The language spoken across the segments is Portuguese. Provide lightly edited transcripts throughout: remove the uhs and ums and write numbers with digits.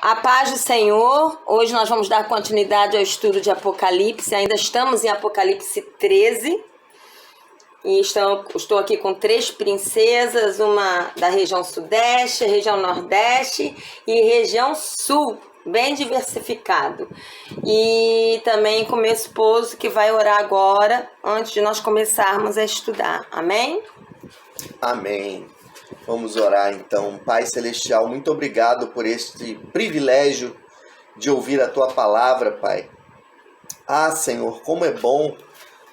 A paz do Senhor. Hoje nós vamos dar continuidade ao estudo de Apocalipse. Ainda estamos em Apocalipse 13. E estou aqui com 3 princesas, uma da região sudeste, região nordeste e região sul, bem diversificado. E também com meu esposo, que vai orar agora, antes de nós começarmos a estudar. Amém? Amém. Vamos orar então. Pai Celestial, muito obrigado por este privilégio de ouvir a Tua palavra, Pai. Ah, Senhor, como é bom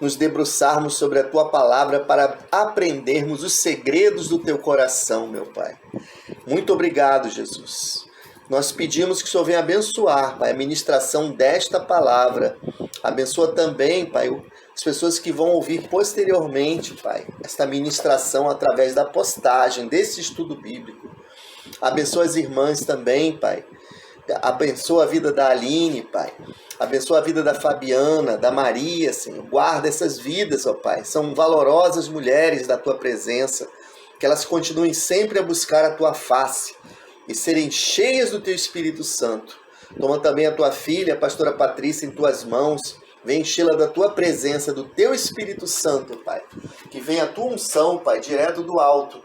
nos debruçarmos sobre a Tua palavra para aprendermos os segredos do Teu coração, meu Pai. Muito obrigado, Jesus. Nós pedimos que o Senhor venha abençoar, Pai, a ministração desta palavra. Abençoa também, Pai, as pessoas que vão ouvir posteriormente, Pai, esta ministração através da postagem desse estudo bíblico. Abençoa as irmãs também, Pai. Abençoa a vida da Aline, Pai. Abençoa a vida da Fabiana, da Maria, Senhor. Guarda essas vidas, ó Pai. São valorosas mulheres da Tua presença. Que elas continuem sempre a buscar a Tua face e serem cheias do Teu Espírito Santo. Toma também a Tua filha, a pastora Patrícia, em Tuas mãos. Vem enchê-la da Tua presença, do Teu Espírito Santo, Pai. Que venha a Tua unção, Pai, direto do alto.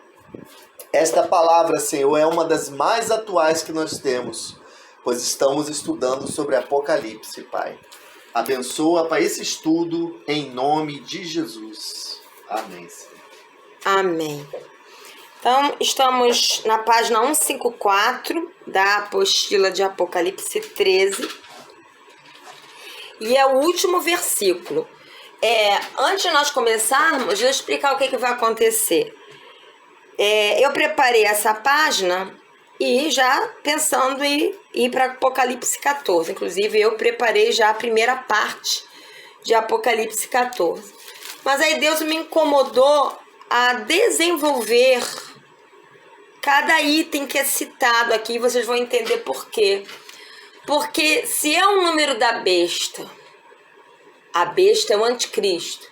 Esta palavra, Senhor, é uma das mais atuais que nós temos, pois estamos estudando sobre Apocalipse, Pai. Abençoa, Pai, esse estudo em nome de Jesus. Amém, Senhor. Amém. Então, estamos na página 154 da apostila de Apocalipse 13. E é o último versículo. Antes de nós começarmos, deixa eu explicar o que vai acontecer. Eu preparei essa página e já pensando em ir para Apocalipse 14. Inclusive, eu preparei já a primeira parte de Apocalipse 14. Mas aí Deus me incomodou a desenvolver cada item que é citado aqui. Vocês vão entender por quê. Porque se é o número da besta, a besta é o anticristo.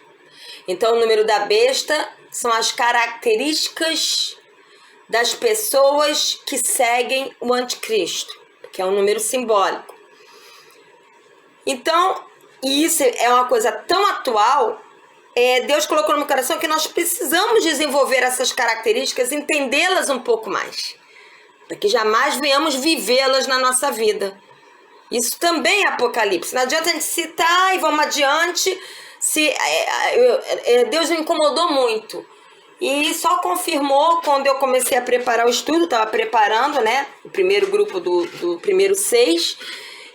Então, o número da besta são as características das pessoas que seguem o anticristo, que é um número simbólico. Então, isso é uma coisa tão atual, Deus colocou no meu coração que nós precisamos desenvolver essas características, entendê-las um pouco mais, para que jamais venhamos vivê-las na nossa vida. Isso também é Apocalipse. Não adianta a gente citar e vamos adiante. Deus me incomodou muito. E só confirmou quando eu comecei a preparar o estudo. Estava preparando, né? O primeiro grupo do primeiro 6.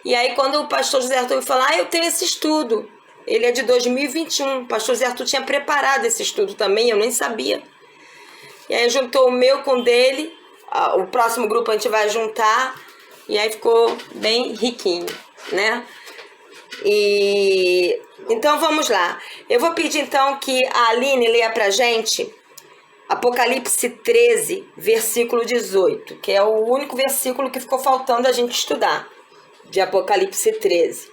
E aí quando o pastor José Arthur me falou, eu tenho esse estudo. Ele é de 2021. O pastor José Arthur tinha preparado esse estudo também, eu nem sabia. E aí juntou o meu com o dele. O próximo grupo a gente vai juntar. E aí ficou bem riquinho, né? Então vamos lá. Eu vou pedir então que a Aline leia pra gente Apocalipse 13, versículo 18, que é o único versículo que ficou faltando a gente estudar, de Apocalipse 13.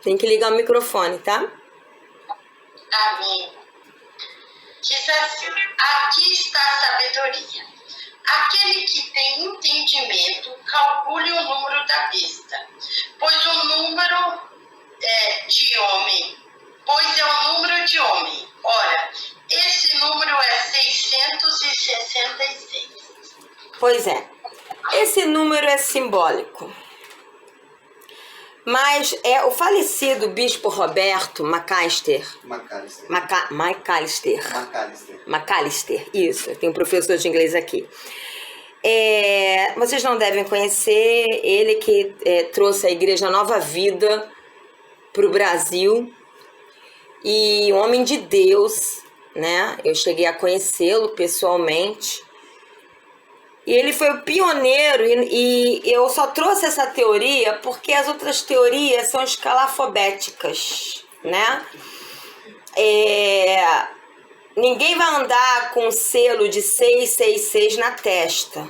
Tem que ligar o microfone, tá? Amém. Diz assim: aqui está a sabedoria. Aquele que tem entendimento, calcule o número da besta, pois o número de homem, pois é o número de homem. Ora, esse número é 666. Pois é, esse número é simbólico. Mas o falecido bispo Roberto McAllister, isso, eu tenho um professor de inglês aqui. Vocês não devem conhecer, ele que trouxe a Igreja Nova Vida para o Brasil, e um homem de Deus, né? Eu cheguei a conhecê-lo pessoalmente. E ele foi o pioneiro, e eu só trouxe essa teoria porque as outras teorias são escalafobéticas, né? Ninguém vai andar com o selo de 666 na testa.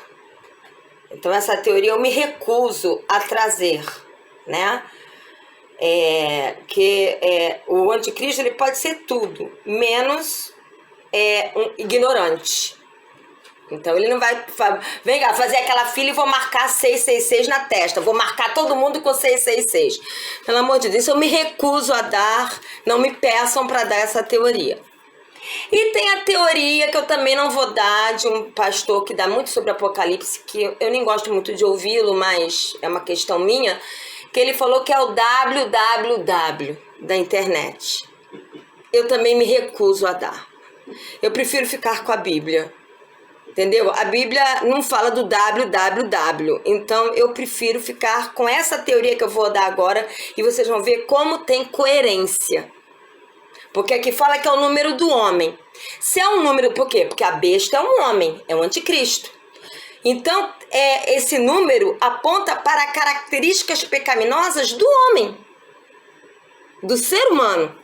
Então essa teoria eu me recuso a trazer, né? O anticristo ele pode ser tudo, menos um ignorante. Então ele não vai, vem cá, fazer aquela fila e vou marcar 666 na testa, vou marcar todo mundo com 666. Pelo amor de Deus, eu me recuso a dar, não me peçam para dar essa teoria. E tem a teoria que eu também não vou dar, de um pastor que dá muito sobre Apocalipse, que eu nem gosto muito de ouvi-lo, mas é uma questão minha, que ele falou que é o www da internet. Eu também me recuso a dar. Eu prefiro ficar com a Bíblia. Entendeu? A Bíblia não fala do www. Então eu prefiro ficar com essa teoria que eu vou dar agora e vocês vão ver como tem coerência. Porque aqui fala que é o número do homem. Se é um número, por quê? Porque a besta é um homem, é o anticristo. Então, esse número aponta para características pecaminosas do homem, do ser humano.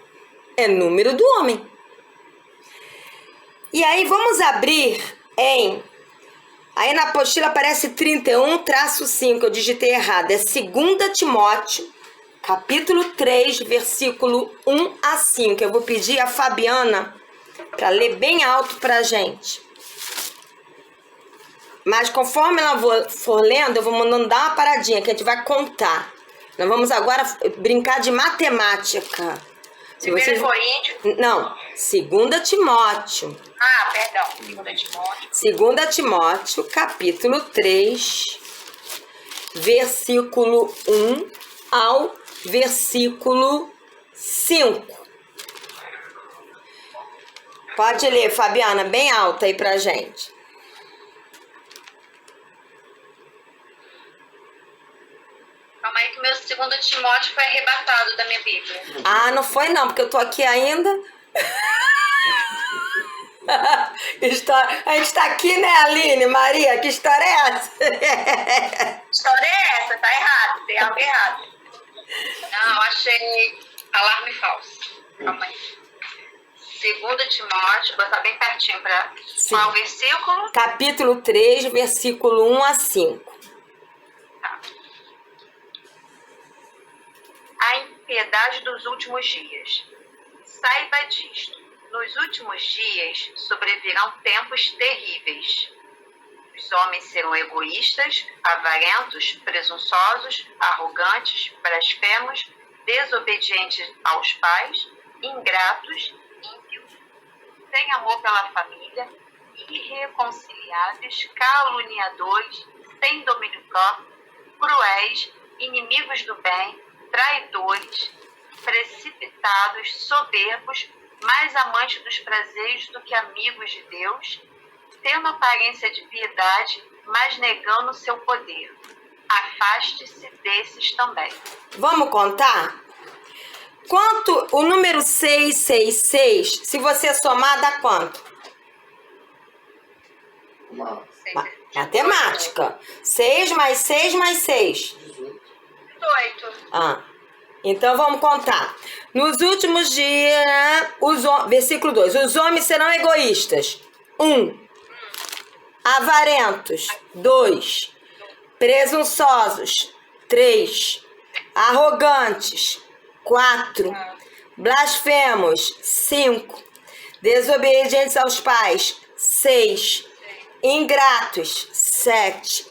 É número do homem. E aí vamos abrir aí na apostila aparece 31-5, eu digitei errado. É 2 Timóteo, capítulo 3, versículo 1 a 5. Eu vou pedir a Fabiana para ler bem alto pra gente. Mas conforme ela for lendo, eu vou mandando dar uma paradinha, que a gente vai contar. Nós vamos agora brincar de matemática. 1 Coríntios? Não, 2 Timóteo. Ah, perdão, 2 Timóteo. 2 Timóteo, capítulo 3, versículo 1 ao versículo 5. Pode ler, Fabiana, bem alta aí pra gente. Calma aí que o meu 2 Timóteo foi arrebatado da minha Bíblia. Ah, não foi não, porque eu tô aqui ainda. A gente tá aqui, né, Aline, Maria? Que história é essa? Que história é essa? Tá errado, tem algo errado. Não, achei alarme falso. Calma aí. 2 Timóteo, vou botar bem pertinho para qual o versículo? Capítulo 3, versículo 1 a 5. Tá. A impiedade dos últimos dias. Saiba disto. Nos últimos dias sobrevirão tempos terríveis. Os homens serão egoístas, avarentos, presunçosos, arrogantes, blasfemos, desobedientes aos pais, ingratos, ímpios, sem amor pela família, irreconciliáveis, caluniadores, sem domínio próprio, cruéis, inimigos do bem, traidores, precipitados, soberbos, mais amantes dos prazeres do que amigos de Deus, tendo aparência de piedade, mas negando seu poder. Afaste-se desses também. Vamos contar? Quanto o número 666, se você somar, dá quanto? Matemática. 6 mais 6 mais 6. 18. Então vamos contar. Nos últimos dias, versículo 2, os homens serão egoístas. 1. Avarentos. 2. Presunçosos. 3. Arrogantes. 4. Blasfemos. 5. Desobedientes aos pais. 6. Ingratos. 7.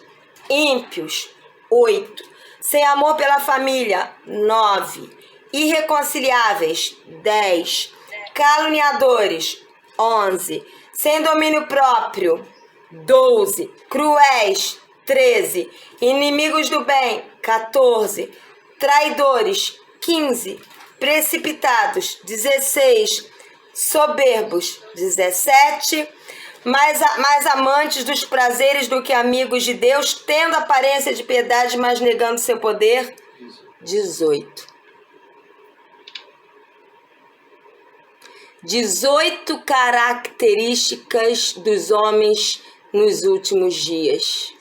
Ímpios. 8. Sem amor pela família. 9. Irreconciliáveis. 10. Caluniadores. 11. Sem domínio próprio. 12. Cruéis. 13. Inimigos do bem. 14. Traidores. 15. Precipitados. 16. Soberbos. 17. Mais amantes dos prazeres do que amigos de Deus, tendo aparência de piedade, mas negando seu poder. 18. 18 características dos homens nos últimos dias.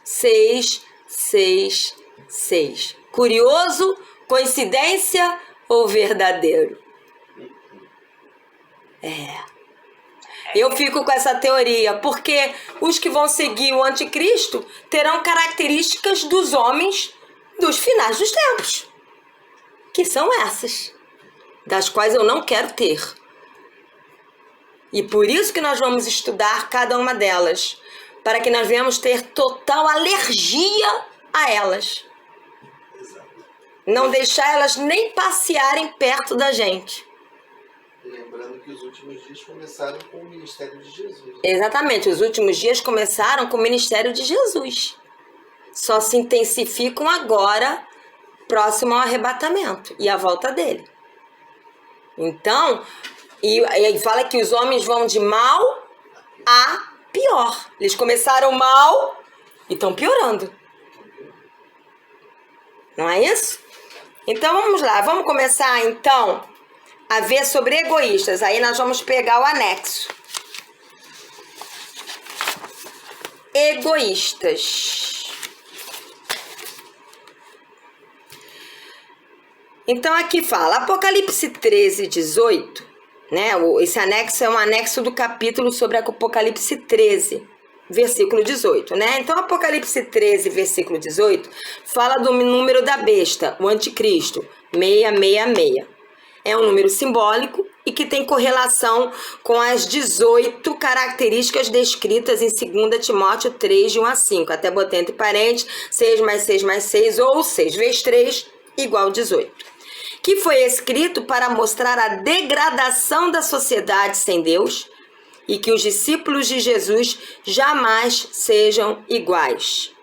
6, 6, 6. Curioso, coincidência ou verdadeiro? Eu fico com essa teoria, porque os que vão seguir o anticristo terão características dos homens dos finais dos tempos, que são essas, das quais eu não quero ter. E por isso que nós vamos estudar cada uma delas, para que nós venhamos ter total alergia a elas. Não deixar elas nem passearem perto da gente. Lembrando que os últimos dias começaram com o ministério de Jesus. Exatamente, os últimos dias começaram com o ministério de Jesus. Só se intensificam agora, próximo ao arrebatamento e à volta dele. Então, e fala que os homens vão de mal a pior. Eles começaram mal e estão piorando. Não é isso? Então vamos lá, vamos começar então a ver sobre egoístas. Aí nós vamos pegar o anexo. Egoístas. Então aqui fala, Apocalipse 13, 18, né? Esse anexo é um anexo do capítulo sobre Apocalipse 13, versículo 18, né? Então Apocalipse 13, versículo 18, fala do número da besta, o anticristo, 666. É um número simbólico e que tem correlação com as 18 características descritas em 2 Timóteo 3, de 1 a 5. Até botei entre parênteses, 6 mais 6 mais 6, ou 6 vezes 3, igual 18. Que foi escrito para mostrar a degradação da sociedade sem Deus e que os discípulos de Jesus jamais sejam iguais.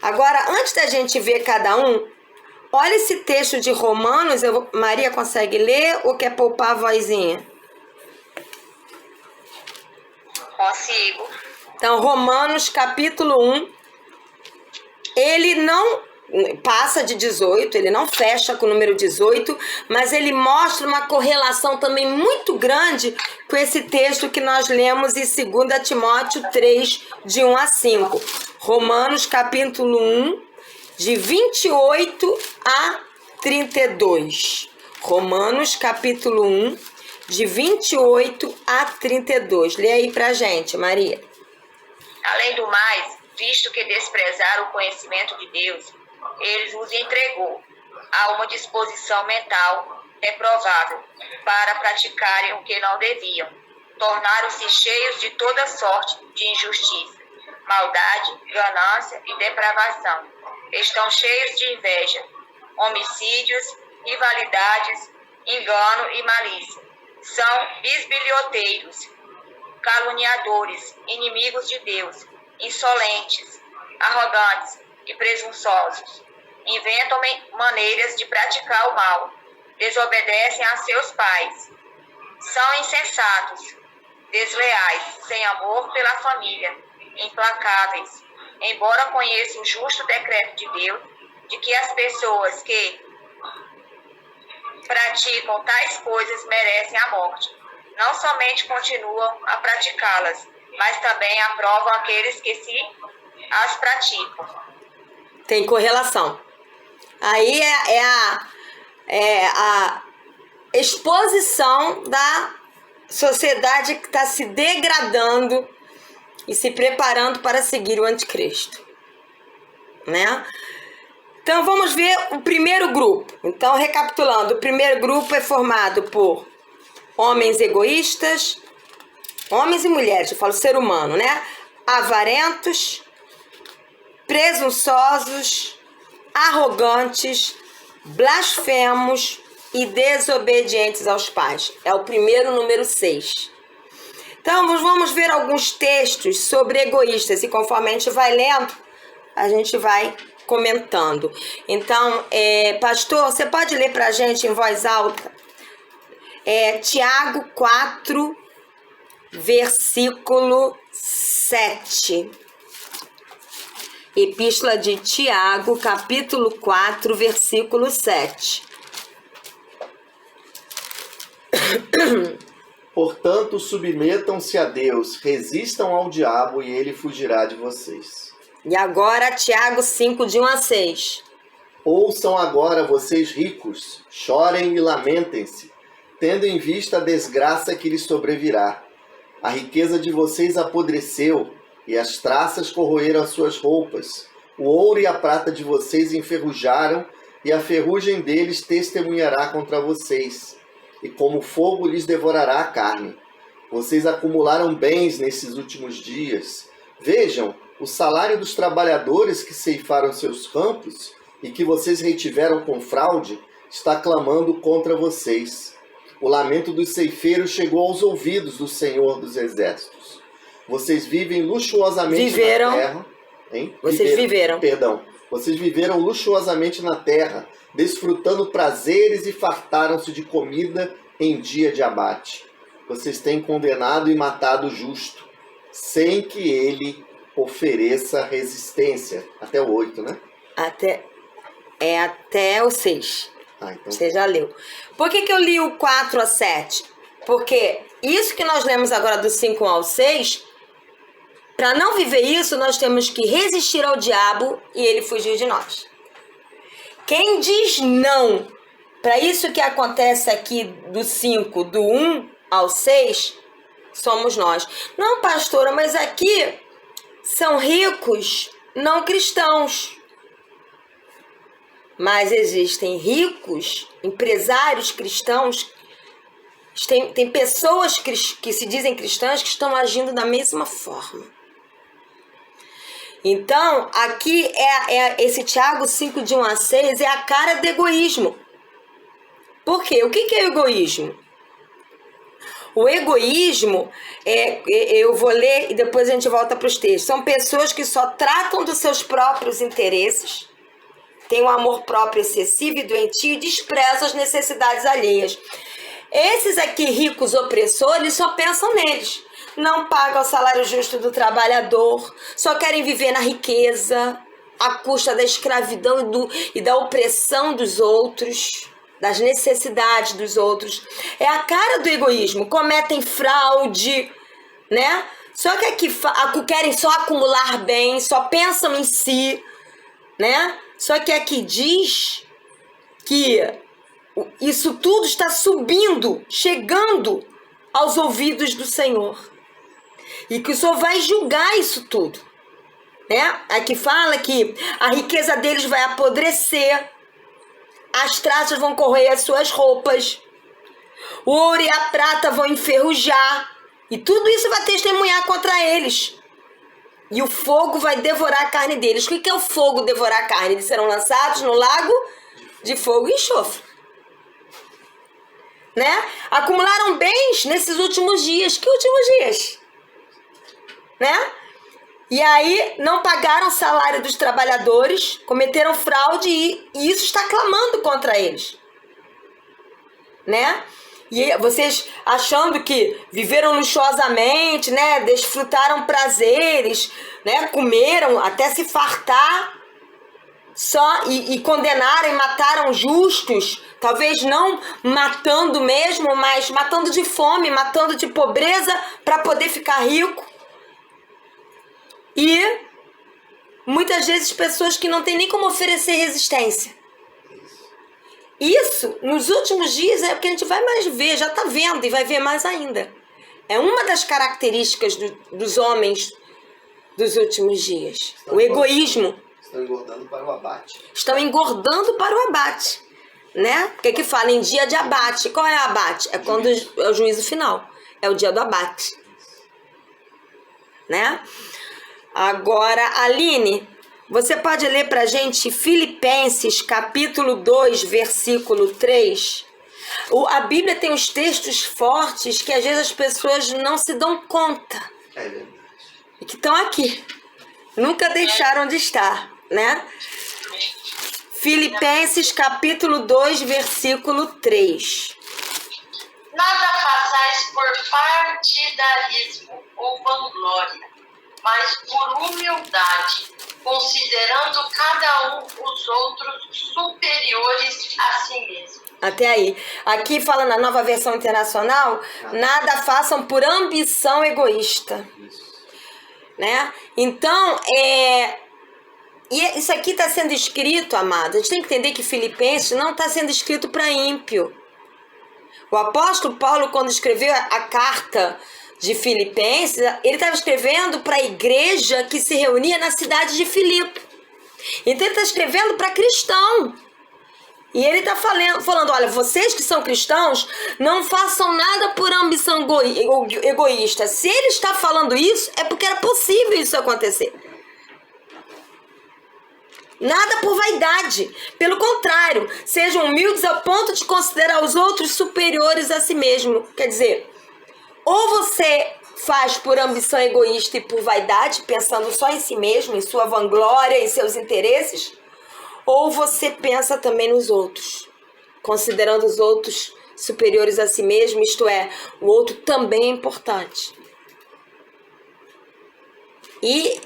Agora, antes da gente ver cada um, olha esse texto de Romanos. Maria consegue ler ou quer poupar a vozinha? Consigo. Então, Romanos capítulo 1, ele não passa de 18, ele não fecha com o número 18, mas ele mostra uma correlação também muito grande com esse texto que nós lemos em 2 Timóteo 3, de 1 a 5. Romanos capítulo 1, de 28 a 32. Romanos capítulo 1, de 28 a 32. Lê aí pra gente, Maria. Além do mais, visto que desprezaram o conhecimento de Deus, ele os entregou a uma disposição mental reprovável para praticarem o que não deviam. Tornaram-se cheios de toda sorte de injustiça, maldade, ganância e depravação. Estão cheios de inveja, homicídios, rivalidades, engano e malícia. São bisbilhoteiros, caluniadores, inimigos de Deus, insolentes, arrogantes e presunçosos. Inventam maneiras de praticar o mal, desobedecem a seus pais. São insensatos, desleais, sem amor pela família, implacáveis. Embora conheçam o justo decreto de Deus, de que as pessoas que praticam tais coisas merecem a morte, não somente continuam a praticá-las, mas também aprovam aqueles que as praticam. Tem correlação. Aí é a exposição da sociedade que está se degradando e se preparando para seguir o anticristo, né? Então vamos ver o primeiro grupo. Então, recapitulando, o primeiro grupo é formado por homens egoístas, homens e mulheres, eu falo ser humano, né? Avarentos, presunçosos, arrogantes, blasfemos e desobedientes aos pais. É o primeiro, número 6. Então, vamos ver alguns textos sobre egoístas e conforme a gente vai lendo, a gente vai comentando. Então, pastor, você pode ler para a gente em voz alta? Tiago 4, versículo 7. Epístola de Tiago, capítulo 4, versículo 7. Portanto, submetam-se a Deus, resistam ao diabo e ele fugirá de vocês. E agora, Tiago 5, de 1 a 6. Ouçam agora, vocês ricos, chorem e lamentem-se, tendo em vista a desgraça que lhes sobrevirá. A riqueza de vocês apodreceu, e as traças corroeram as suas roupas. O ouro e a prata de vocês enferrujaram, e a ferrugem deles testemunhará contra vocês. E como fogo lhes devorará a carne. Vocês acumularam bens nesses últimos dias. Vejam, o salário dos trabalhadores que ceifaram seus campos e que vocês retiveram com fraude está clamando contra vocês. O lamento dos ceifeiros chegou aos ouvidos do Senhor dos Exércitos. Vocês vivem luxuosamente na terra. Vocês viveram luxuosamente na terra, desfrutando prazeres e fartaram-se de comida em dia de abate. Vocês têm condenado e matado o justo, sem que ele ofereça resistência. Até o 8, né? Até o 6. Então... Você já leu. Por que eu li o 4 a 7? Porque isso que nós lemos agora do 5 ao 6, para não viver isso, nós temos que resistir ao diabo e ele fugir de nós. Quem diz não para isso que acontece aqui do 5, do 1 ao 6, somos nós. Não, pastora, mas aqui são ricos não cristãos. Mas existem ricos, empresários cristãos, tem pessoas que se dizem cristãs que estão agindo da mesma forma. Então, aqui esse Tiago 5, de 1 a 6, é a cara do egoísmo. Por quê? O que é egoísmo? O egoísmo, eu vou ler e depois a gente volta para os textos. São pessoas que só tratam dos seus próprios interesses, têm um amor próprio excessivo e doentio e desprezam as necessidades alheias. Esses aqui, ricos opressores, só pensam neles. Não pagam o salário justo do trabalhador, só querem viver na riqueza, à custa da escravidão e da opressão dos outros, das necessidades dos outros. É a cara do egoísmo. Cometem fraude, né? Só que aqui querem só acumular bens, só pensam em si, né? Só que aqui diz que isso tudo está subindo, chegando aos ouvidos do Senhor. E que o Senhor vai julgar isso tudo, né? Aqui fala que a riqueza deles vai apodrecer, as traças vão corroer as suas roupas, o ouro e a prata vão enferrujar, e tudo isso vai testemunhar contra eles. E o fogo vai devorar a carne deles. O que é o fogo devorar a carne? Eles serão lançados no lago de fogo e enxofre. Né? Acumularam bens nesses últimos dias. Que últimos dias? Né? E aí não pagaram o salário dos trabalhadores, cometeram fraude e isso está clamando contra eles. Né? E vocês achando que viveram luxuosamente, né? Desfrutaram prazeres, né? Comeram até se fartar, só e condenaram e mataram justos, talvez não matando mesmo, mas matando de fome, matando de pobreza para poder ficar rico. E muitas vezes pessoas que não têm nem como oferecer resistência. Isso, nos últimos dias, é o que a gente vai mais ver, já está vendo e vai ver mais ainda. É uma das características dos homens dos últimos dias. O egoísmo. Estão engordando para o abate. Estão engordando para o abate. Né? Porque aqui fala em dia de abate. Qual é o abate? É quando é o juízo final. É o dia do abate. Né? Agora, Aline, você pode ler pra gente Filipenses, capítulo 2, versículo 3? A Bíblia tem uns textos fortes que às vezes as pessoas não se dão conta. É verdade. E que estão aqui. Nunca deixaram de estar, né? Filipenses, capítulo 2, versículo 3. Nada façais por partidarismo ou vanglória, mas por humildade, considerando cada um os outros superiores a si mesmo. Até aí. Aqui fala na Nova Versão Internacional, nada façam por ambição egoísta. Né? Então, e isso aqui está sendo escrito, amado, a gente tem que entender que Filipenses não está sendo escrito para ímpio. O apóstolo Paulo, quando escreveu a carta de Filipenses, ele estava escrevendo para a igreja que se reunia na cidade de Filipe. Então ele está escrevendo para cristão. E ele está falando, olha, vocês que são cristãos, não façam nada por ambição egoísta. Se ele está falando isso, é porque era possível isso acontecer. Nada por vaidade. Pelo contrário, sejam humildes ao ponto de considerar os outros superiores a si mesmo. Quer dizer, ou você faz por ambição egoísta e por vaidade, pensando só em si mesmo, em sua vanglória, em seus interesses, ou você pensa também nos outros, considerando os outros superiores a si mesmo, isto é, o outro também é importante. E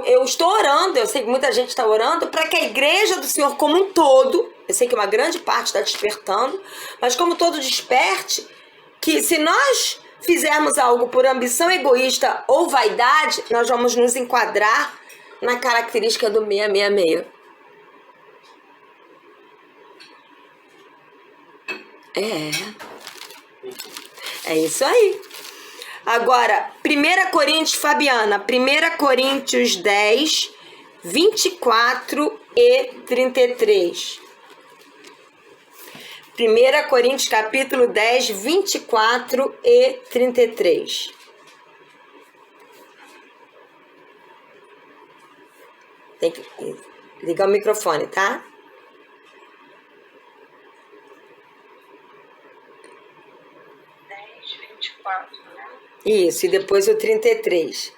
eu estou orando, eu sei que muita gente está orando, para que a igreja do Senhor como um todo, eu sei que uma grande parte está despertando, mas como todo desperte, que se nós fizermos algo por ambição egoísta ou vaidade, nós vamos nos enquadrar na característica do 666. É isso aí. Agora, 1 Coríntios, Fabiana, 1 Coríntios 10, 24 e 33. 1 Coríntios, capítulo 10, 24 e 33. Tem que ligar o microfone, tá? 10:24, né? Isso, e depois o 33.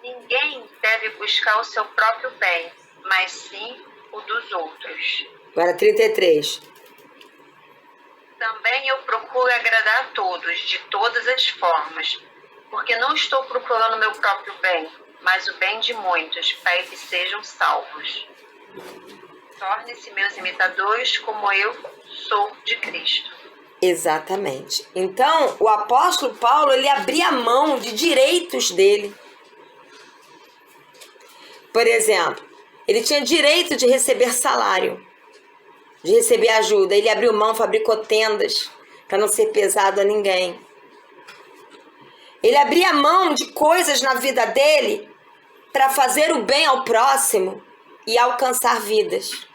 Ninguém deve buscar o seu próprio bem, mas sim o dos outros. Agora 33. Também eu procuro agradar a todos, de todas as formas, porque não estou procurando o meu próprio bem, mas o bem de muitos, para que sejam salvos. Torne-se meus imitadores, como eu sou de Cristo. Exatamente. Então, o apóstolo Paulo, ele abria mão de direitos dele. Por exemplo, ele tinha direito de receber salário, de receber ajuda. Ele abriu mão, fabricou tendas para não ser pesado a ninguém. Ele abria mão de coisas na vida dele para fazer o bem ao próximo e alcançar vidas.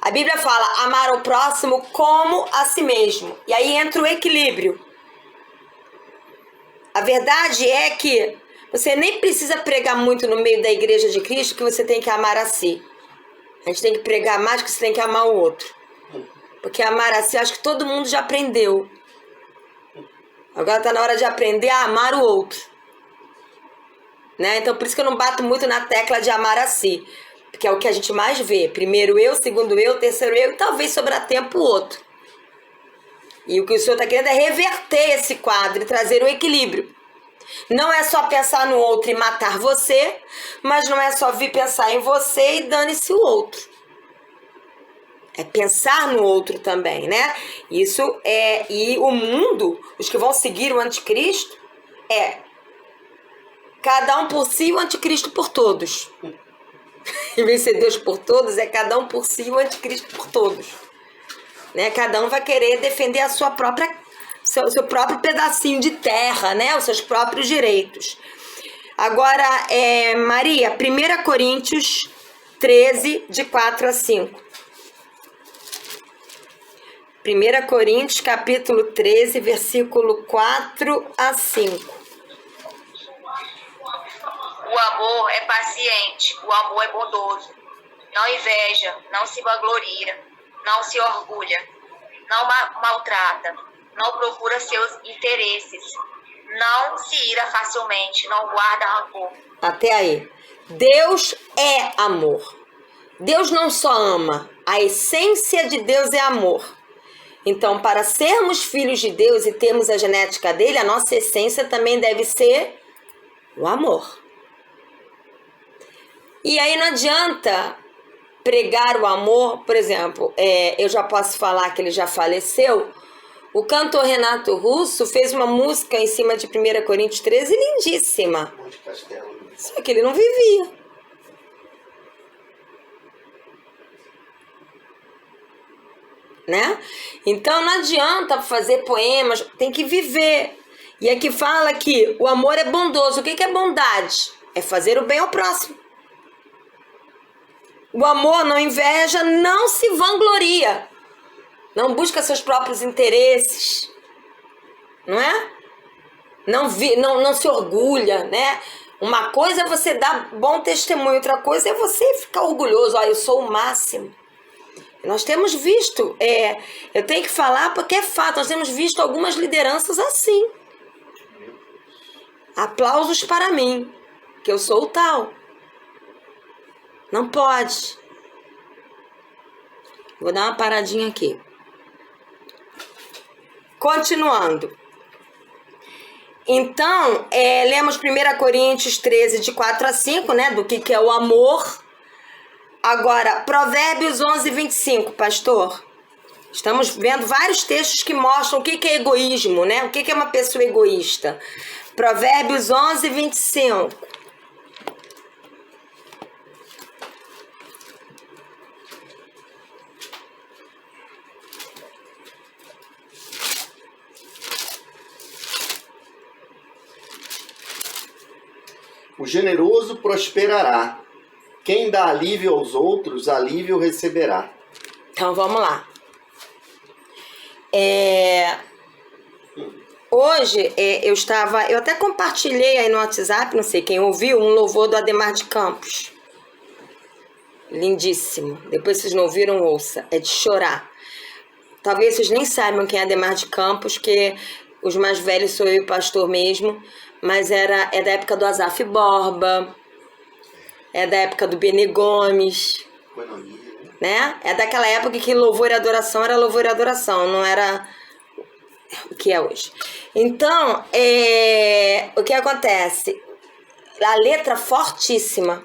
A Bíblia fala amar ao próximo como a si mesmo. E aí entra o equilíbrio. A verdade é que você nem precisa pregar muito no meio da igreja de Cristo que você tem que amar a si. A gente tem que pregar mais que você tem que amar o outro. Porque amar a si, acho que todo mundo já aprendeu. Agora está na hora de aprender a amar o outro. Né? Então por isso que eu não bato muito na tecla de amar a si. Porque é o que a gente mais vê. Primeiro eu, segundo eu, terceiro eu e talvez sobrar tempo o outro. E o que o Senhor está querendo é reverter esse quadro e trazer o equilíbrio. Não é só pensar no outro e matar você, mas não é só vir pensar em você e dane-se o outro. É pensar no outro também, né? Isso é... E o mundo, os que vão seguir o anticristo, é cada um por si, o anticristo por todos. Em vez de ser Deus por todos, é cada um por si, o anticristo por todos. Né? Cada um vai querer defender a sua própria... seu próprio pedacinho de terra, né? Os seus próprios direitos. Agora, Maria, 1 Coríntios 13, de 4 a 5. 1 Coríntios, capítulo 13, versículo 4 a 5. O amor é paciente, o amor é bondoso. Não inveja, não se vangloria, não se orgulha, não maltrata, não procura seus interesses, não se ira facilmente, não guarda rancor. Até aí. Deus é amor. Deus não só ama, a essência de Deus é amor. Então, para sermos filhos de Deus e termos a genética dele, a nossa essência também deve ser o amor. E aí não adianta pregar o amor, por exemplo, eu já posso falar que ele já faleceu. O cantor Renato Russo fez uma música em cima de 1 Coríntios 13 lindíssima. Só que ele não vivia. Né? Então não adianta fazer poemas, tem que viver. E aqui fala que o amor é bondoso. O que é bondade? É fazer o bem ao próximo. O amor não inveja, não se vangloria. Não busca seus próprios interesses. Não é? Não se orgulha, né? Uma coisa é você dar bom testemunho, outra coisa é você ficar orgulhoso. Eu sou o máximo. Nós temos visto, eu tenho que falar porque é fato, nós temos visto algumas lideranças assim. Aplausos para mim, que eu sou o tal. Não pode. Vou dar uma paradinha aqui. Continuando. Então, lemos 1 Coríntios 13, de 4 a 5, né? Do que é o amor. Agora, Provérbios 11, 25, pastor. Estamos vendo vários textos que mostram o que é egoísmo, né? O que é uma pessoa egoísta. Provérbios 11, 25. O generoso prosperará. Quem dá alívio aos outros, alívio receberá. Então, vamos lá. Hoje, eu até compartilhei aí no WhatsApp, não sei quem ouviu, um louvor do Ademar de Campos. Lindíssimo. Depois, se vocês não ouviram, ouça. É de chorar. Talvez vocês nem saibam quem é Ademar de Campos, que os mais velhos sou eu e o pastor mesmo, mas é da época do Azaf Borba, é da época do Benê Gomes, né? É daquela época que louvor e adoração era louvor e adoração, não era o que é hoje. Então, o que acontece? A letra fortíssima.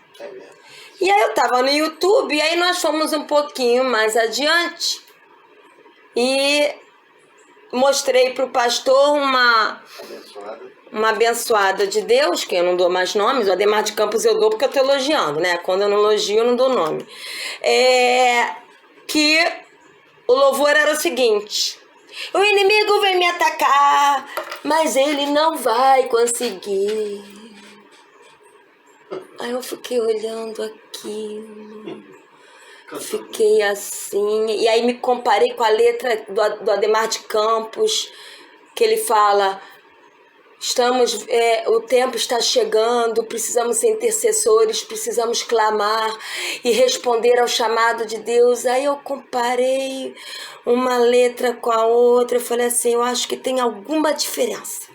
E aí eu tava no YouTube, e aí nós fomos um pouquinho mais adiante e mostrei pro pastor uma abençoada de Deus, que eu não dou mais nomes. O Ademar de Campos eu dou porque eu tô elogiando, né? Quando eu não elogio, eu não dou nome. Que o louvor era o seguinte: o inimigo vem me atacar, mas ele não vai conseguir. Aí eu fiquei olhando aquilo, fiquei assim, e aí me comparei com a letra do Ademar de Campos, que ele fala: o tempo está chegando, precisamos ser intercessores, precisamos clamar e responder ao chamado de Deus. Aí eu comparei uma letra com a outra, eu falei assim: eu acho que tem alguma diferença.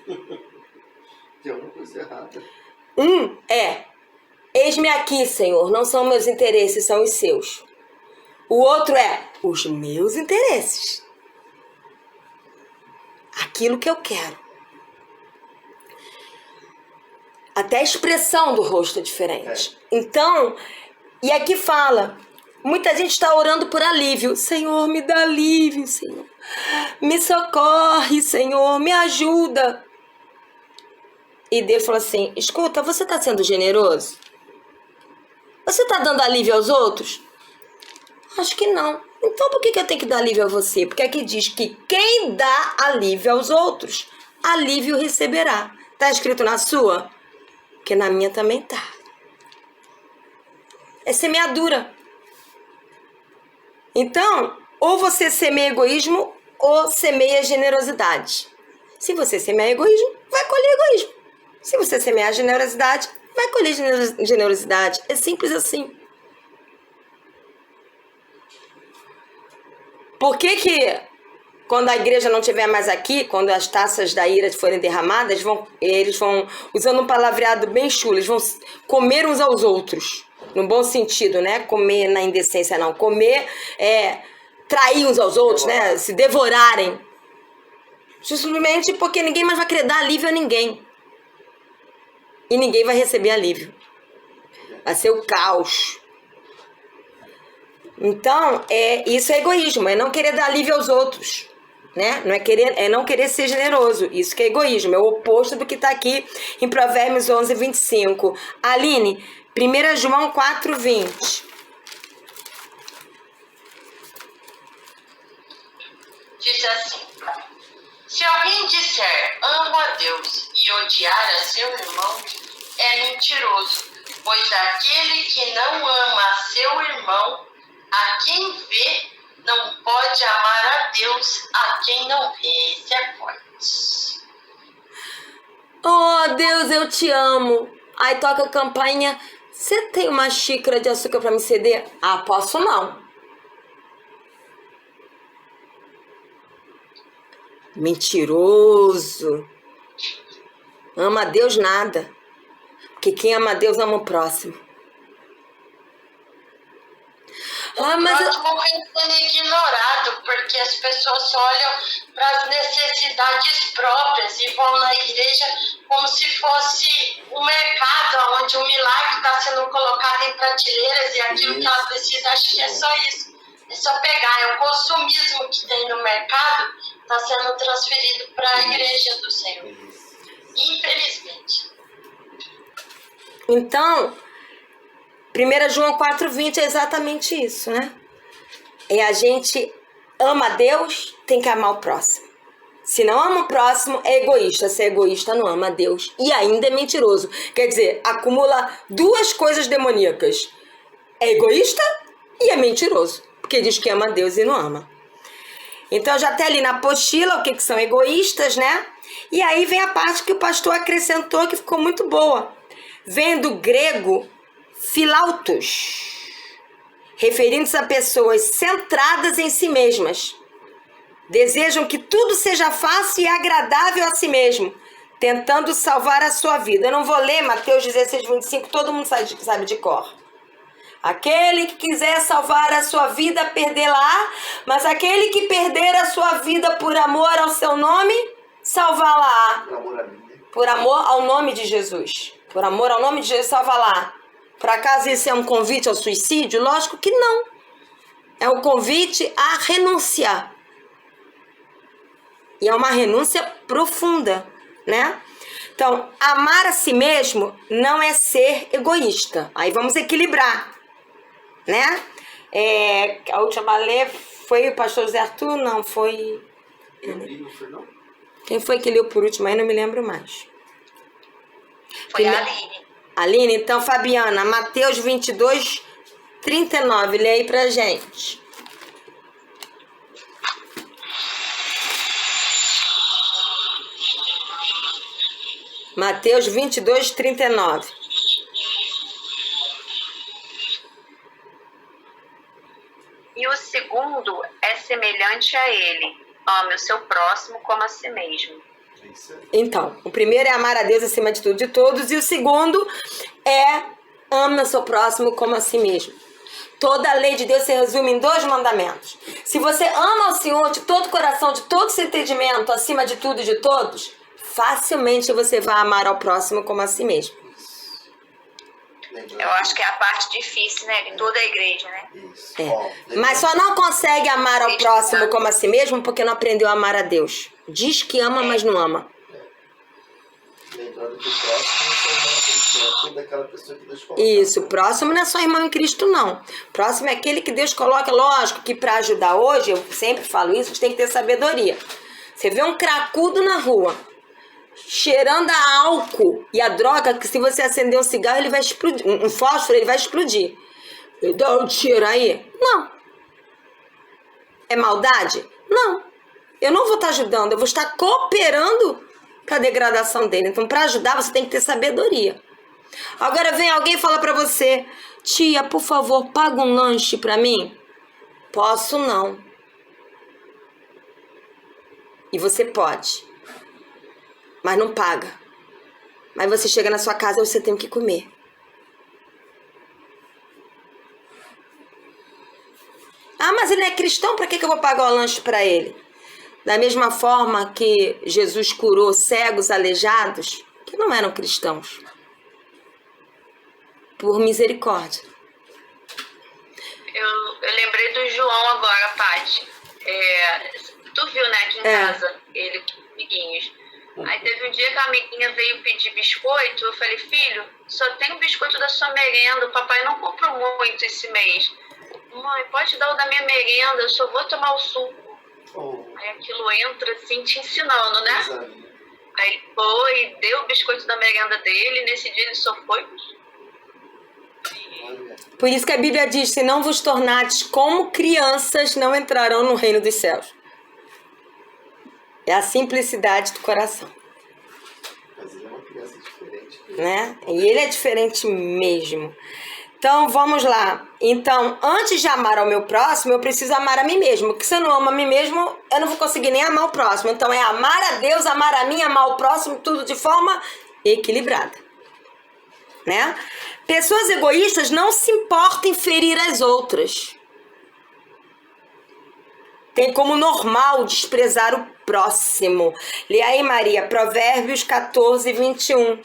Tem alguma coisa errada. Eis-me aqui, Senhor, não são meus interesses, são os seus. O outro é os meus interesses. Aquilo que eu quero. Até a expressão do rosto é diferente. Então, e aqui fala, muita gente está orando por alívio. Senhor, me dá alívio, Senhor. Me socorre, Senhor, me ajuda. E Deus falou assim: escuta, você está sendo generoso? Você está dando alívio aos outros? Acho que não. Então por que eu tenho que dar alívio a você? Porque aqui diz que quem dá alívio aos outros, alívio receberá. Está escrito na sua? Porque na minha também tá. É semeadura. Então, ou você semeia egoísmo ou semeia generosidade. Se você semear egoísmo, vai colher egoísmo. Se você semear generosidade, vai colher generosidade. É simples assim. Por que quando a igreja não estiver mais aqui, quando as taças da ira forem derramadas, eles vão, usando um palavreado bem chulo, eles vão comer uns aos outros. No bom sentido, né? Comer na indecência, não. Comer trair uns aos outros, né? Se devorarem. Simplesmente porque ninguém mais vai querer dar alívio a ninguém. E ninguém vai receber alívio. Vai ser o caos. Então, isso é egoísmo, é não querer dar alívio aos outros, né? Não querer ser generoso. Isso que é egoísmo, é o oposto do que está aqui em Provérbios 11, 25. Aline, 1 João 4, 20. Diz assim: se alguém disser amo a Deus e odiar a seu irmão é mentiroso, pois aquele que não ama a seu irmão, a quem vê, não pode amar a Deus a quem não vê. Esse é forte. Oh, Deus, eu te amo. Aí toca a campainha. Você tem uma xícara de açúcar para me ceder? Ah, posso não. Mentiroso. Ama a Deus nada. Porque quem ama a Deus ama o próximo. Ah, mas O próximo vem sendo ignorado, porque as pessoas olham para as necessidades próprias e vão na igreja como se fosse um mercado onde o milagre está sendo colocado em prateleiras e aquilo que ela precisa, acho que é só isso. É só pegar, é o consumismo que tem no mercado, está sendo transferido para a igreja do Senhor. Infelizmente. Então, 1 João 4,20 é exatamente isso, né? É a gente ama a Deus, tem que amar o próximo. Se não ama o próximo, é egoísta. Se é egoísta, não ama a Deus. E ainda é mentiroso. Quer dizer, acumula duas coisas demoníacas. É egoísta e é mentiroso. Porque diz que ama a Deus e não ama. Então, já até ali na apostila o que são egoístas, né? E aí vem a parte que o pastor acrescentou que ficou muito boa. Vem do grego filautos, referindo-se a pessoas centradas em si mesmas. Desejam que tudo seja fácil e agradável a si mesmo, tentando salvar a sua vida. Eu não vou ler Mateus 16:25, todo mundo sabe de cor. Aquele que quiser salvar a sua vida, perdê-la, mas aquele que perder a sua vida por amor ao seu nome, salvá-la. Por amor ao nome de Jesus. Por amor ao nome de Jesus, salvá-la. Por acaso isso é um convite ao suicídio? Lógico que não. É um convite a renunciar. E é uma renúncia profunda, né? Então, amar a si mesmo não é ser egoísta. Aí vamos equilibrar, né? A última lê foi o pastor José Arthur? Não, foi... Quem foi que leu por último? Aí não me lembro mais. Foi a Aline. Aline, então, Fabiana, Mateus 22:39, lê aí pra gente. Mateus 22:39. E o segundo é semelhante a ele: ame o seu próximo como a si mesmo. Então, o primeiro é amar a Deus acima de tudo e de todos, e o segundo é ame o seu próximo como a si mesmo. Toda a lei de Deus se resume em 2 mandamentos. Se você ama o Senhor de todo o coração, de todo o seu entendimento, acima de tudo e de todos, facilmente você vai amar ao próximo como a si mesmo. Eu acho que é a parte difícil, né, de toda a igreja, né? Mas só não consegue amar ao próximo como a si mesmo porque não aprendeu a amar a Deus. Diz que ama, mas não ama. Lembrando que o próximo é daquela pessoa que Deus coloca. Isso, o próximo não é só irmão em Cristo, não. O próximo é aquele que Deus coloca, lógico, que para ajudar hoje, eu sempre falo isso, a gente tem que ter sabedoria. Você vê um cracudo na rua, cheirando a álcool e a droga, que se você acender um cigarro, ele vai explodir. Um fósforo, ele vai explodir. Dá um tiro aí? Não. É maldade? Não. Eu não vou estar ajudando, eu vou estar cooperando para a degradação dele. Então, para ajudar, você tem que ter sabedoria. Agora vem alguém e fala para você: tia, por favor, paga um lanche para mim? Posso não. E você pode. Mas não paga. Mas você chega na sua casa e você tem que comer. Ah, mas ele é cristão, para que eu vou pagar o lanche para ele? Da mesma forma que Jesus curou cegos, aleijados, que não eram cristãos. Por misericórdia. Eu lembrei do João agora, Paty. Tu viu, né, aqui em casa, ele com os amiguinhos. Aí teve um dia que a amiguinha veio pedir biscoito. Eu falei: filho, só tem o biscoito da sua merenda. O papai não comprou muito esse mês. Mãe, pode dar o da minha merenda, eu só vou tomar o suco. Aí aquilo entra assim, te ensinando, né? Aí ele foi, deu o biscoito da merenda dele, nesse dia ele só foi. Por isso que a Bíblia diz, se não vos tornardes como crianças, não entrarão no reino dos céus. É a simplicidade do coração. Mas ele é uma criança diferente. Né? E ele é diferente mesmo. Então, vamos lá. Então, antes de amar ao meu próximo, eu preciso amar a mim mesmo. Porque se eu não amo a mim mesmo, eu não vou conseguir nem amar o próximo. Então, é amar a Deus, amar a mim, amar o próximo, tudo de forma equilibrada. Né? Pessoas egoístas não se importam em ferir as outras. Tem como normal desprezar o próximo. Lê aí, Maria, Provérbios 14, 21.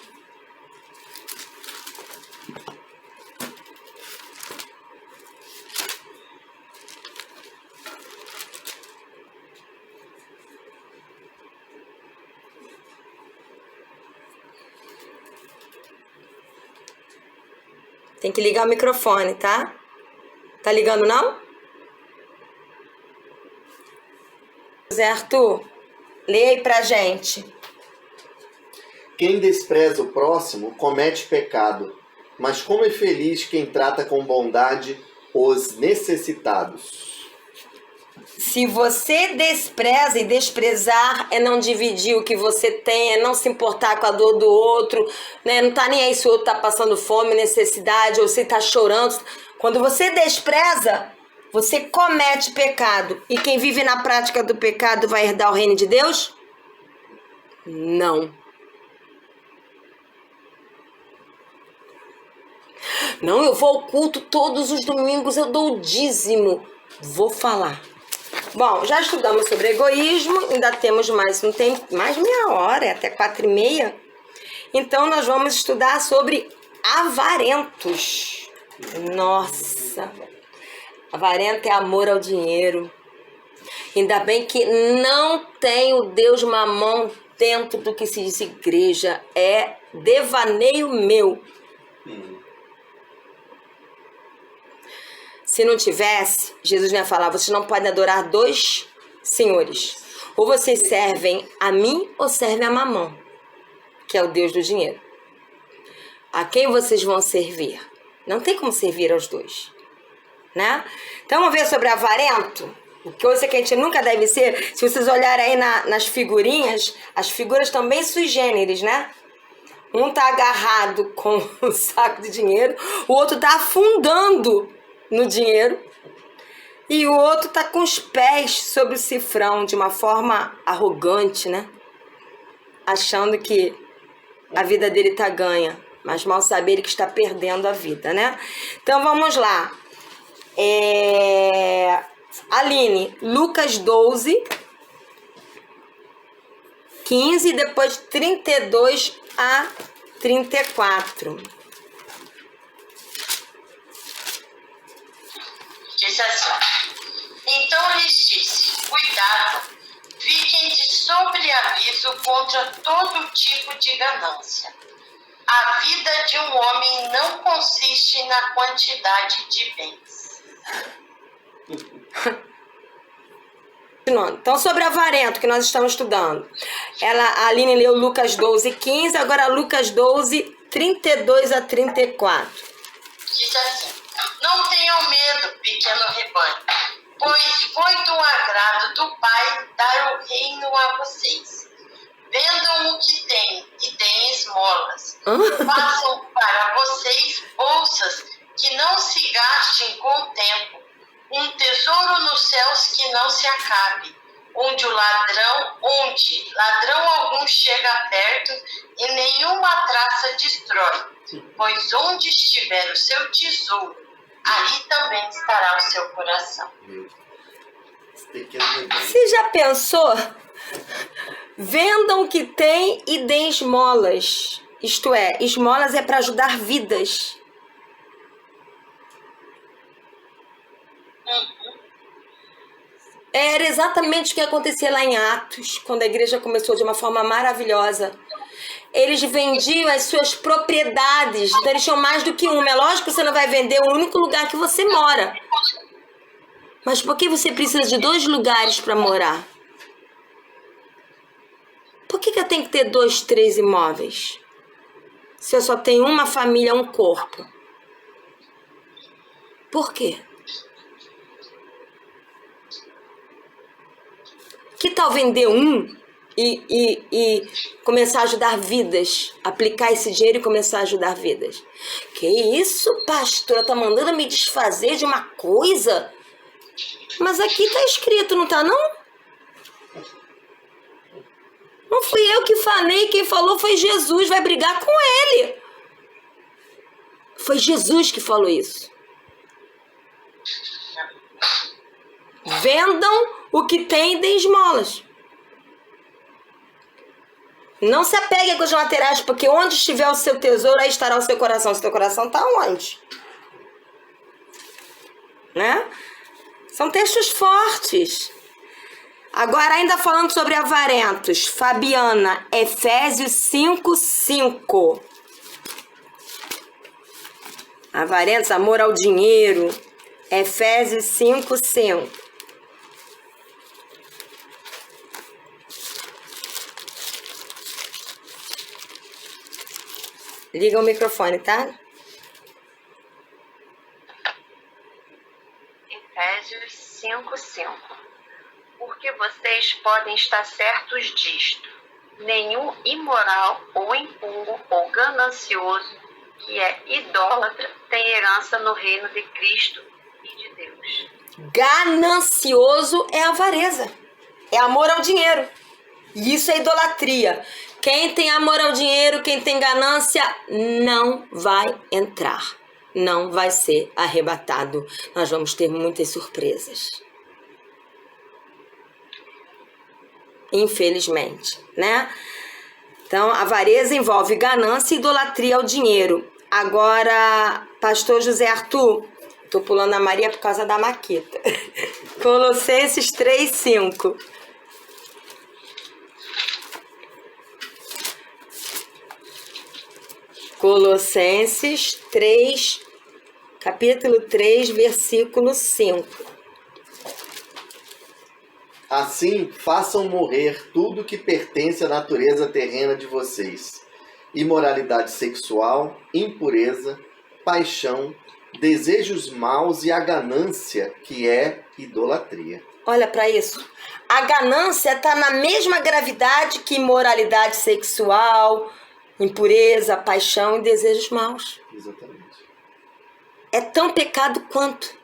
Tem que ligar o microfone, tá? Tá ligando, não? Zé Arthur, lê aí pra gente. Quem despreza o próximo comete pecado, mas como é feliz quem trata com bondade os necessitados. Se você despreza, e desprezar é não dividir o que você tem, é não se importar com a dor do outro, né? Não tá nem aí se o outro tá passando fome, necessidade, ou se tá chorando. Quando você despreza, você comete pecado. E quem vive na prática do pecado vai herdar o reino de Deus? Não. Não, eu vou ao culto todos os domingos, eu dou o dízimo. Vou falar. Bom, já estudamos sobre egoísmo, ainda temos mais, não tem mais meia hora, é até 4h30. Então, nós vamos estudar sobre avarentos. Nossa, avarento é amor ao dinheiro. Ainda bem que não tem o Deus Mamon dentro do que se diz igreja, é devaneio meu. Se não tivesse, Jesus ia falar, vocês não podem adorar dois senhores. Ou vocês servem a mim ou servem a Mamon, que é o Deus do dinheiro. A quem vocês vão servir? Não tem como servir aos dois, né? Então vamos ver sobre avarento? Coisa que a gente nunca deve ser. Se vocês olharem aí nas figurinhas, as figuras estão bem sui generis, né? Um tá agarrado com um saco de dinheiro, o outro tá afundando no dinheiro e o outro tá com os pés sobre o cifrão de uma forma arrogante, né? Achando que a vida dele tá ganha, mas mal sabe ele que está perdendo a vida, né? Então vamos lá. Aline, Lucas 12, 15 e depois 32 a 34. Diz assim: então lhes disse, cuidado, fiquem de sobreaviso contra todo tipo de ganância. A vida de um homem não consiste na quantidade de bens. Então, sobre avarento, que nós estamos estudando. A Aline leu Lucas 12, 15, agora Lucas 12, 32 a 34. Diz assim: não tenham medo, pequeno rebanho, pois foi do agrado do Pai dar o reino a vocês. Vendam o que têm e deem esmolas. Façam para vocês bolsas que não se gastem com o tempo, um tesouro nos céus que não se acabe, onde ladrão algum chega perto e nenhuma traça destrói. Pois onde estiver o seu tesouro, aí também estará o seu coração. Você já pensou? Vendam o que tem e deem esmolas. Isto é, esmolas é para ajudar vidas. Era exatamente o que acontecia lá em Atos, quando a igreja começou de uma forma maravilhosa. Eles vendiam as suas propriedades, então eles tinham mais do que uma. É lógico que você não vai vender o único lugar que você mora. Mas por que você precisa de 2 lugares para morar? Por que eu tenho que ter 2, 3 imóveis? Se eu só tenho uma família, um corpo. Por quê? Que tal vender um e começar a ajudar vidas? Aplicar esse dinheiro e começar a ajudar vidas. Que isso, pastora? Tá mandando me desfazer de uma coisa? Mas aqui tá escrito, não tá não? Não fui eu que falei, quem falou foi Jesus, vai brigar com ele. Foi Jesus que falou isso. Vendam o que tem e deem esmolas. Não se apegue a coisas materiais, porque onde estiver o seu tesouro, aí estará o seu coração. O seu coração está onde? Né? São textos fortes. Agora, ainda falando sobre avarentos. Fabiana, Efésios 5:5. Avarentos, amor ao dinheiro. Efésios 5:5. Liga o microfone, tá? Efésios 5:5. Porque vocês podem estar certos disto: nenhum imoral ou impuro ou ganancioso que é idólatra tem herança no reino de Cristo e de Deus. Ganancioso é avareza, é amor ao dinheiro. E isso é idolatria. Quem tem amor ao dinheiro, quem tem ganância, não vai entrar. Não vai ser arrebatado. Nós vamos ter muitas surpresas. Infelizmente, né? Então, avareza envolve ganância e idolatria ao dinheiro. Agora, pastor José Arthur, tô pulando a Maria por causa da Maquita. Colossenses 3:5. Colossenses 3, capítulo 3, versículo 5. Assim, façam morrer tudo que pertence à natureza terrena de vocês: imoralidade sexual, impureza, paixão, desejos maus e a ganância, que é idolatria. Olha para isso. A ganância está na mesma gravidade que imoralidade sexual, impureza, paixão e desejos maus. Exatamente. É tão pecado quanto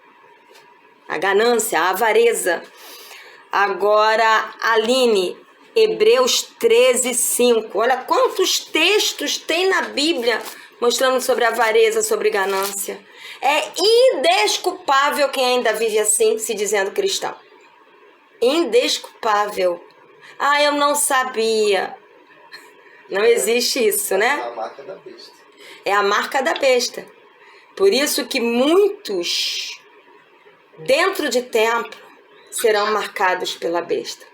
a ganância, a avareza. Agora, Aline, Hebreus 13:5. Olha quantos textos tem na Bíblia mostrando sobre avareza, sobre ganância. É indesculpável quem ainda vive assim, se dizendo cristão. Indesculpável. Ah, eu não sabia. Não existe isso, né? É a marca da besta. É a marca da besta. Por isso que muitos, dentro de templo, serão marcados pela besta.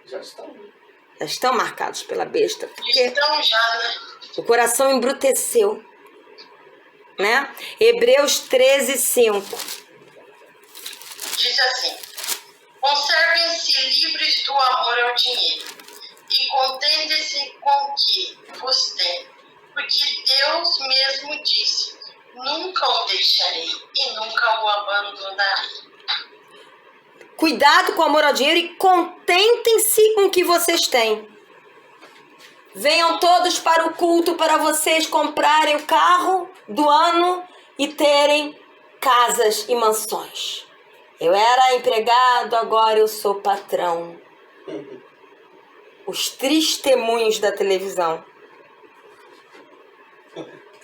Já estão. Já estão marcados pela besta. Porque Estão já, né? o coração embruteceu. Né? Hebreus 13:5. Diz assim: conservem-se livres do amor ao dinheiro e contendem-se com o que vos tem, porque Deus mesmo disse: nunca o deixarei e nunca o abandonarei. Cuidado com o amor ao dinheiro e contentem-se com o que vocês têm. Venham todos para o culto para vocês comprarem o carro do ano e terem casas e mansões. Eu era empregado, agora eu sou patrão. Os testemunhos da televisão.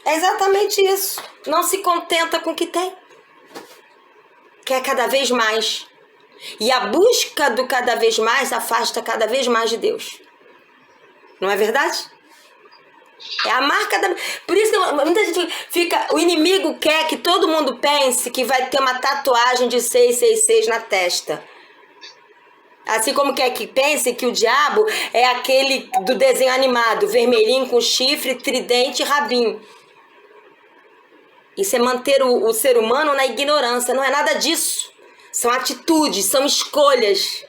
É exatamente isso. Não se contenta com o que tem. Quer cada vez mais. E a busca do cada vez mais afasta cada vez mais de Deus. Não é verdade? É a marca da... Por isso que muita gente fica... O inimigo quer que todo mundo pense que vai ter uma tatuagem de 666 na testa. Assim como quer que pense que o diabo é aquele do desenho animado, vermelhinho com chifre, tridente e rabinho. Isso é manter o ser humano na ignorância. Não é nada disso. São atitudes, são escolhas.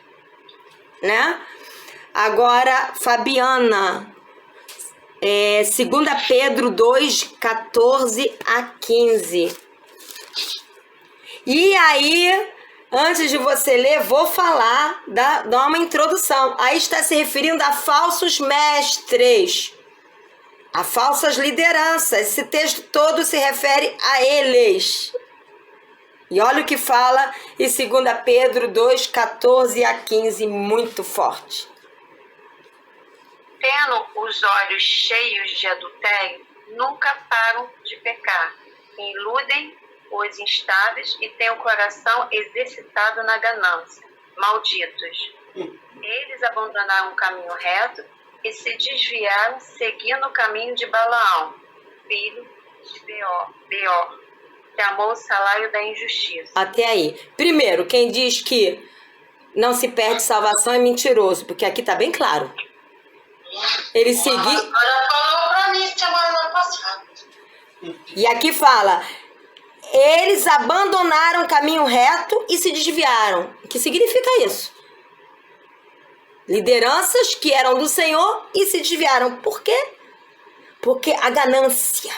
Né? Agora, Fabiana, 2 Pedro 2, 14 a 15. E aí, antes de você ler, vou falar, dar uma introdução. Aí está se referindo a falsos mestres, a falsas lideranças. Esse texto todo se refere a eles. E olha o que fala em 2 Pedro 2, 14 a 15, muito forte. Tendo os olhos cheios de adultério, nunca param de pecar. Iludem os instáveis e têm o coração exercitado na ganância. Malditos! Eles abandonaram o caminho reto e se desviaram seguindo o caminho de Balaão, filho de Beor, que amou o salário da injustiça. Até aí. Primeiro, quem diz que não se perde salvação é mentiroso, porque aqui está bem claro. Ele seguiu. Agora falou pra mim semana passada. E aqui fala: eles abandonaram o caminho reto e se desviaram. O que significa isso? Lideranças que eram do Senhor e se desviaram. Por quê? Porque a ganância,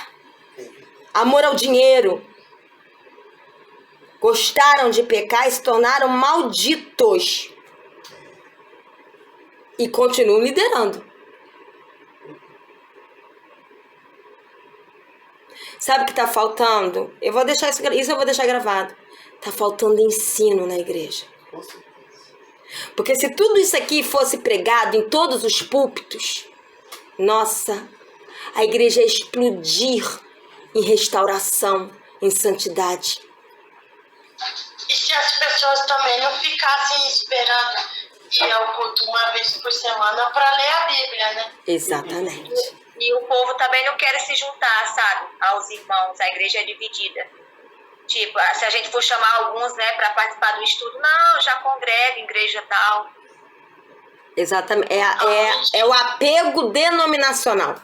amor ao dinheiro, gostaram de pecar e se tornaram malditos. E continuam liderando. Sabe o que está faltando? Eu vou deixar isso eu vou deixar gravado. Está faltando ensino na igreja. Porque se tudo isso aqui fosse pregado em todos os púlpitos, nossa, a igreja ia explodir em restauração, em santidade. E se as pessoas também não ficassem esperando ir ao culto uma vez por semana para ler a Bíblia, né? Exatamente. E o povo também não quer se juntar, sabe, aos irmãos. A igreja é dividida. Tipo, se a gente for chamar alguns, né, para participar do estudo, não, já congrega, igreja tal. Exatamente. É o apego denominacional.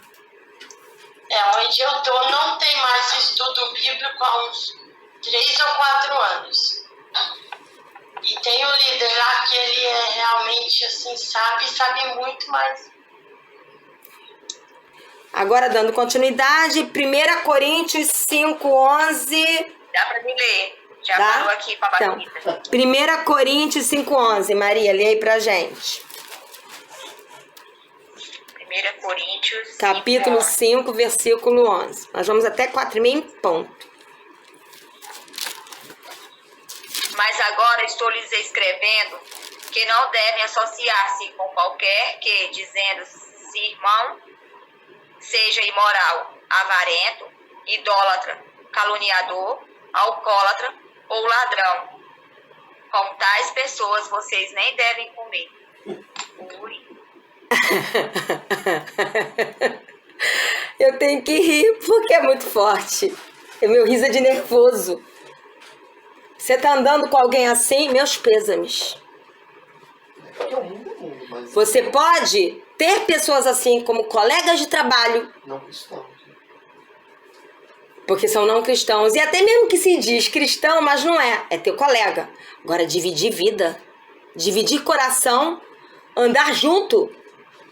Onde eu tô não tem mais estudo bíblico há uns 3 ou 4 anos. E tem o líder lá que ele é realmente assim, sabe muito mais. Agora, dando continuidade, 1 Coríntios 5, 11. Dá para me ler. Já Dá? parou aqui para a Então, 1 Coríntios 5, 11. Maria, lê aí pra gente. 1 Coríntios Capítulo 5, 5, versículo 11. Nós vamos até 4h30 em ponto. Mas agora estou lhes escrevendo que não devem associar-se com qualquer que, dizendo-se irmão, seja imoral, avarento, idólatra, caluniador, alcoólatra ou ladrão. Com tais pessoas vocês nem devem comer. Ui. Eu tenho que rir porque é muito forte. O meu riso é de nervoso. Você tá andando com alguém assim, meus pêsames. Você pode ter pessoas assim como colegas de trabalho. Não cristãos. Porque são não cristãos. E até mesmo que se diz cristão, mas não é. É teu colega. Agora, dividir vida, dividir coração, andar junto.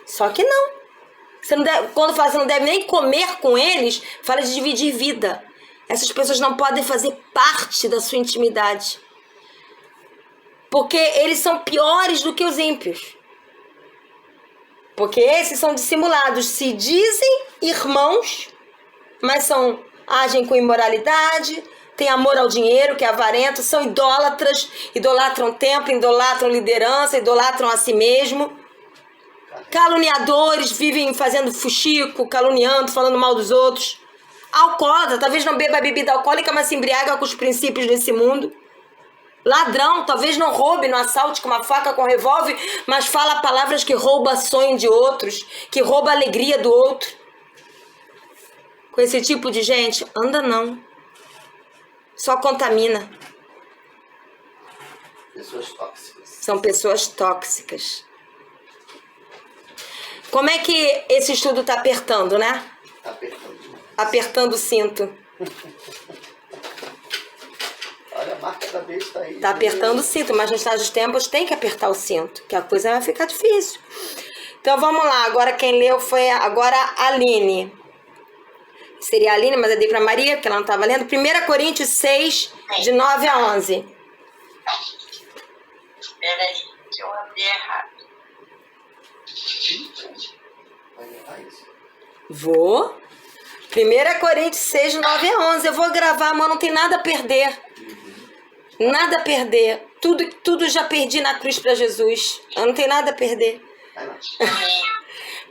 Só que não. Você não deve, quando fala que você não deve nem comer com eles, fala de dividir vida. Essas pessoas não podem fazer parte da sua intimidade. Porque eles são piores do que os ímpios. Porque esses são dissimulados. Se dizem irmãos, mas agem com imoralidade, têm amor ao dinheiro, que é avarento, são idólatras, idolatram templo, idolatram liderança, idolatram a si mesmo. Caluniadores, vivem fazendo fuxico, caluniando, falando mal dos outros. Alcoólatra, talvez não beba bebida alcoólica, mas se embriaga com os princípios desse mundo. Ladrão, talvez não roube, não assalte com uma faca, com um revólver, mas fala palavras que roubam sonho de outros, que rouba a alegria do outro. Com esse tipo de gente, anda não. Só contamina. Pessoas tóxicas. São pessoas tóxicas. Como é que esse estudo tá apertando, né? Tá apertando demais. Apertando o cinto. Olha, a marca da besta aí. Tá apertando o cinto, mas nos tais tempos tem que apertar o cinto, que a coisa vai ficar difícil. Então vamos lá, agora quem leu foi agora a Aline. Seria a Aline, mas eu dei para Maria, porque ela não estava lendo. 1 Coríntios 6, de 9 a 11. Espera aí, que eu abri errado. Vou. 1 Coríntios 6, 9 a 11. Eu vou gravar, mas não tem nada a perder. Nada a perder. Tudo já perdi na cruz para Jesus. Eu não tenho nada a perder.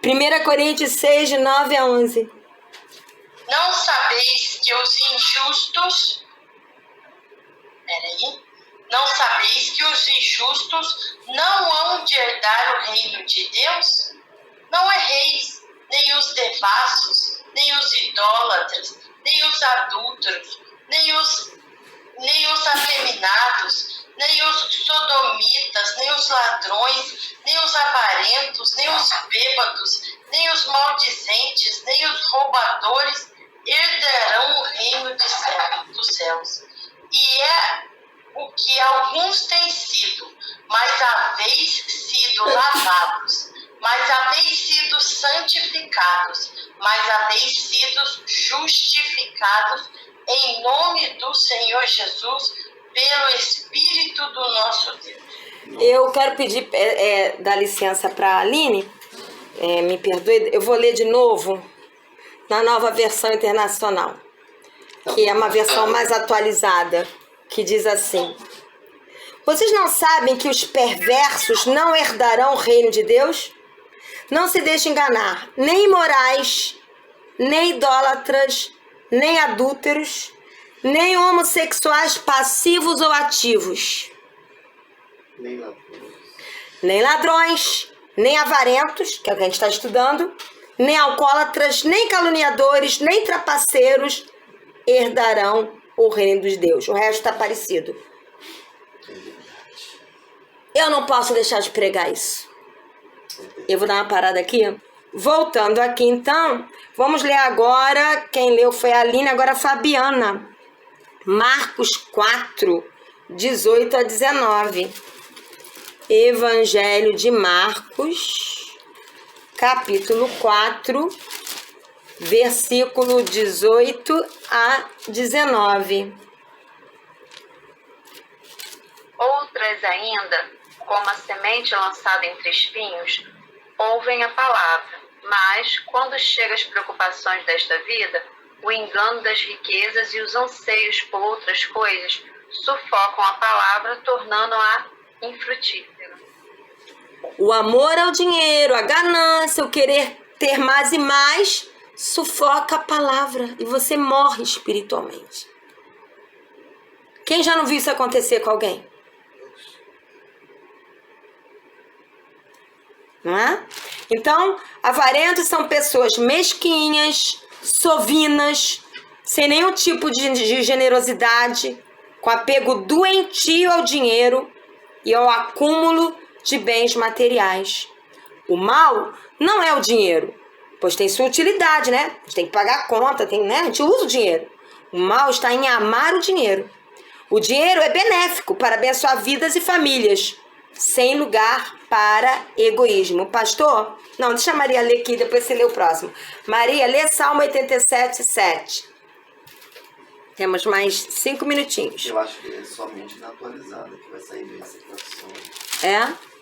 1 Coríntios 6, de 9 a 11. Não sabeis que os injustos... Peraí. Não sabeis que os injustos não hão de herdar o reino de Deus? Não erreis, nem os devassos, nem os idólatras, nem os adúlteros, nem os afeminados, nem os sodomitas, nem os ladrões, nem os avarentos, nem os bêbados, nem os maldizentes, nem os roubadores herdarão o reino dos céus. E é o que alguns têm sido, mas haveis sido lavados, mas haveis sido santificados, mas haveis sido justificados em nome do Senhor Jesus, pelo Espírito do nosso Deus. Eu quero pedir, dar licença para a Aline, me perdoe, eu vou ler de novo na nova versão internacional, que é uma versão mais atualizada, que diz assim: vocês não sabem que os perversos não herdarão o reino de Deus? Não se deixem enganar, nem imorais, nem idólatras, nem adúlteros, nem homossexuais passivos ou ativos, nem ladrões, nem avarentos, que é o que a gente está estudando, nem alcoólatras, nem caluniadores, nem trapaceiros herdarão o reino dos Deus. O resto está parecido. Eu não posso deixar de pregar isso. Eu vou dar uma parada aqui. Voltando aqui, então, vamos ler agora. Quem leu foi a Aline, agora a Fabiana. Marcos 4, 18 a 19. Evangelho de Marcos, capítulo 4, versículo 18 a 19. Outras ainda, como a semente lançada entre espinhos, ouvem a palavra, mas, quando chegam as preocupações desta vida, o engano das riquezas e os anseios por outras coisas sufocam a palavra, tornando-a infrutífera. O amor ao dinheiro, a ganância, o querer ter mais e mais, sufoca a palavra e você morre espiritualmente. Quem já não viu isso acontecer com alguém? Não é? Então, avarentos são pessoas mesquinhas, sovinas, sem nenhum tipo de generosidade, com apego doentio ao dinheiro e ao acúmulo de bens materiais. O mal não é o dinheiro, pois tem sua utilidade, né? A gente tem que pagar a conta, né? A gente usa o dinheiro. O mal está em amar o dinheiro. O dinheiro é benéfico para abençoar vidas e famílias, sem lugar para egoísmo. Pastor? Não, deixa a Maria ler aqui, depois você lê o próximo. Maria, lê Salmo 87, 7. Temos mais 5 minutinhos. Eu acho que é somente na atualizada que vai sair dessa tradução. É?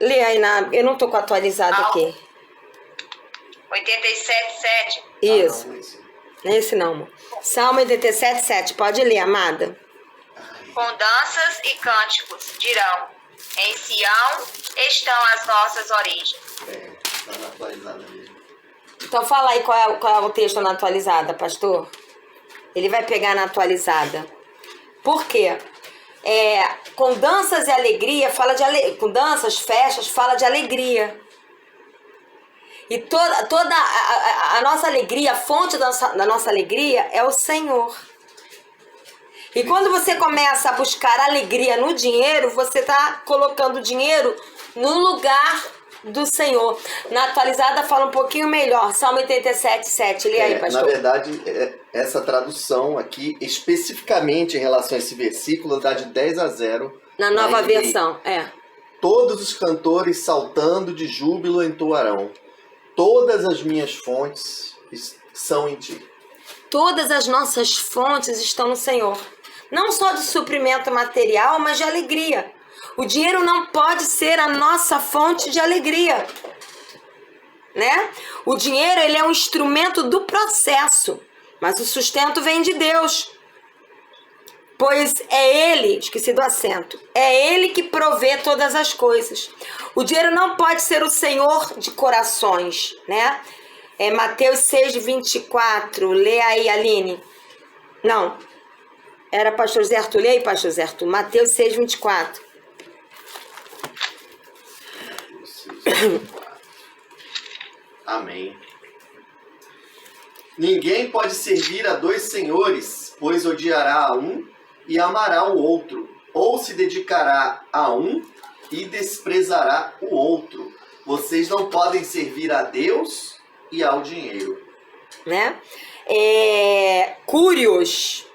Lê aí eu não tô com atualizado aqui. 87, 7. Isso. Não, Esse não, amor. Salmo 87, 7. Pode ler, amada. Com danças e cânticos dirão: em Sião estão as nossas origens. Está na atualizada mesmo. Então fala aí qual é o texto na atualizada, pastor. Ele vai pegar na atualizada. Por quê? Com danças e alegria, com danças, festas, fala de alegria. E toda a nossa alegria, a fonte da nossa alegria é o Senhor. E quando você começa a buscar alegria no dinheiro, você está colocando o dinheiro no lugar do Senhor. Na atualizada fala um pouquinho melhor. Salmo 87, 7. Lê aí, pastor. Na verdade, essa tradução aqui, especificamente em relação a esse versículo, dá de 10 a 0. Na nova versão, Todos os cantores saltando de júbilo entoarão. Todas as minhas fontes são em ti. Todas as nossas fontes estão no Senhor. Não só de suprimento material, mas de alegria. O dinheiro não pode ser a nossa fonte de alegria, né? O dinheiro, ele é um instrumento do processo, mas o sustento vem de Deus. Pois é Ele, esqueci do acento, é Ele que provê todas as coisas. O dinheiro não pode ser o Senhor de corações, né? É Mateus 6:24, lê aí, Aline. Não, era pastor Zerto, lê aí, pastor Zerto, Mateus 6:24. Amém. Ninguém pode servir a dois senhores, pois odiará a um e amará o outro, ou se dedicará a um e desprezará o outro. Vocês não podem servir a Deus e ao dinheiro. Né? Curios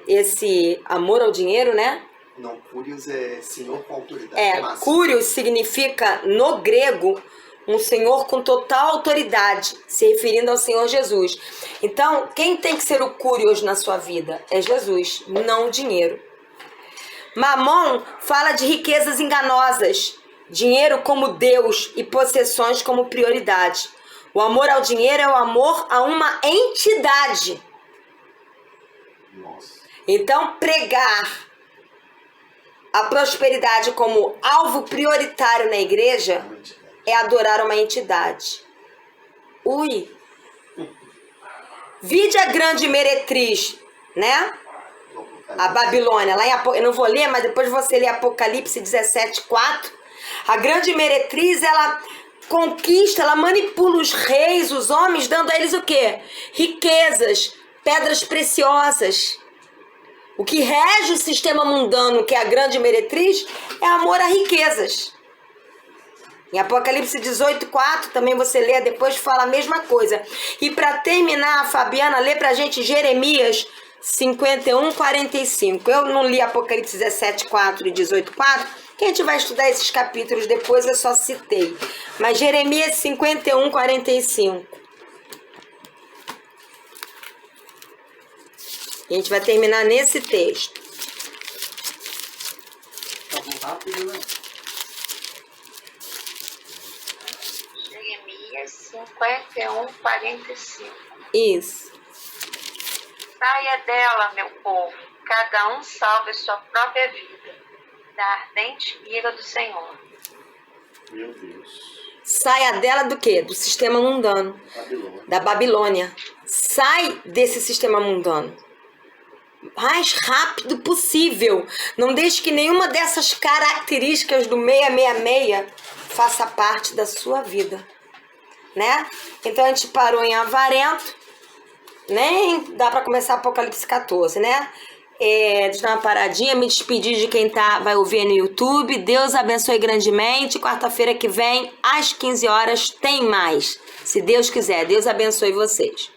esse amor ao dinheiro, né? Não, curios é senhor com autoridade. Curios significa, no grego, um senhor com total autoridade, se referindo ao Senhor Jesus. Então, quem tem que ser o curios na sua vida? É Jesus, não o dinheiro. Mamon fala de riquezas enganosas, dinheiro como Deus e possessões como prioridade. O amor ao dinheiro é o amor a uma entidade. Nossa. Então, pregar a prosperidade como alvo prioritário na igreja é adorar uma entidade. Ui! Vide a grande meretriz, né? A Babilônia. Lá eu não vou ler, mas depois você lê Apocalipse 17:4. A grande meretriz, ela conquista, ela manipula os reis, os homens, dando a eles o quê? Riquezas, pedras preciosas. O que rege o sistema mundano, que é a grande meretriz, é amor a riquezas. Em Apocalipse 18:4, também você lê, depois fala a mesma coisa. E para terminar, a Fabiana lê pra gente Jeremias 51:45. Eu não li Apocalipse 17:4 e 18:4, que a gente vai estudar esses capítulos depois, eu só citei. Mas Jeremias 51:45. E a gente vai terminar nesse texto. Tá bom, rápido, né? Jeremias 51:45. Isso. Saia dela, meu povo, cada um salve sua própria vida, da ardente ira do Senhor. Meu Deus. Saia dela do quê? Do sistema mundano. Babilônia. Da Babilônia. Sai desse sistema mundano. Mais rápido possível. Não deixe que nenhuma dessas características do 666 faça parte da sua vida. Né? Então a gente parou em avarento. Nem dá para começar Apocalipse 14, né? Deixa eu dar uma paradinha, me despedir de quem vai ouvir no YouTube. Deus abençoe grandemente. Quarta-feira que vem, às 15 horas, tem mais. Se Deus quiser, Deus abençoe vocês.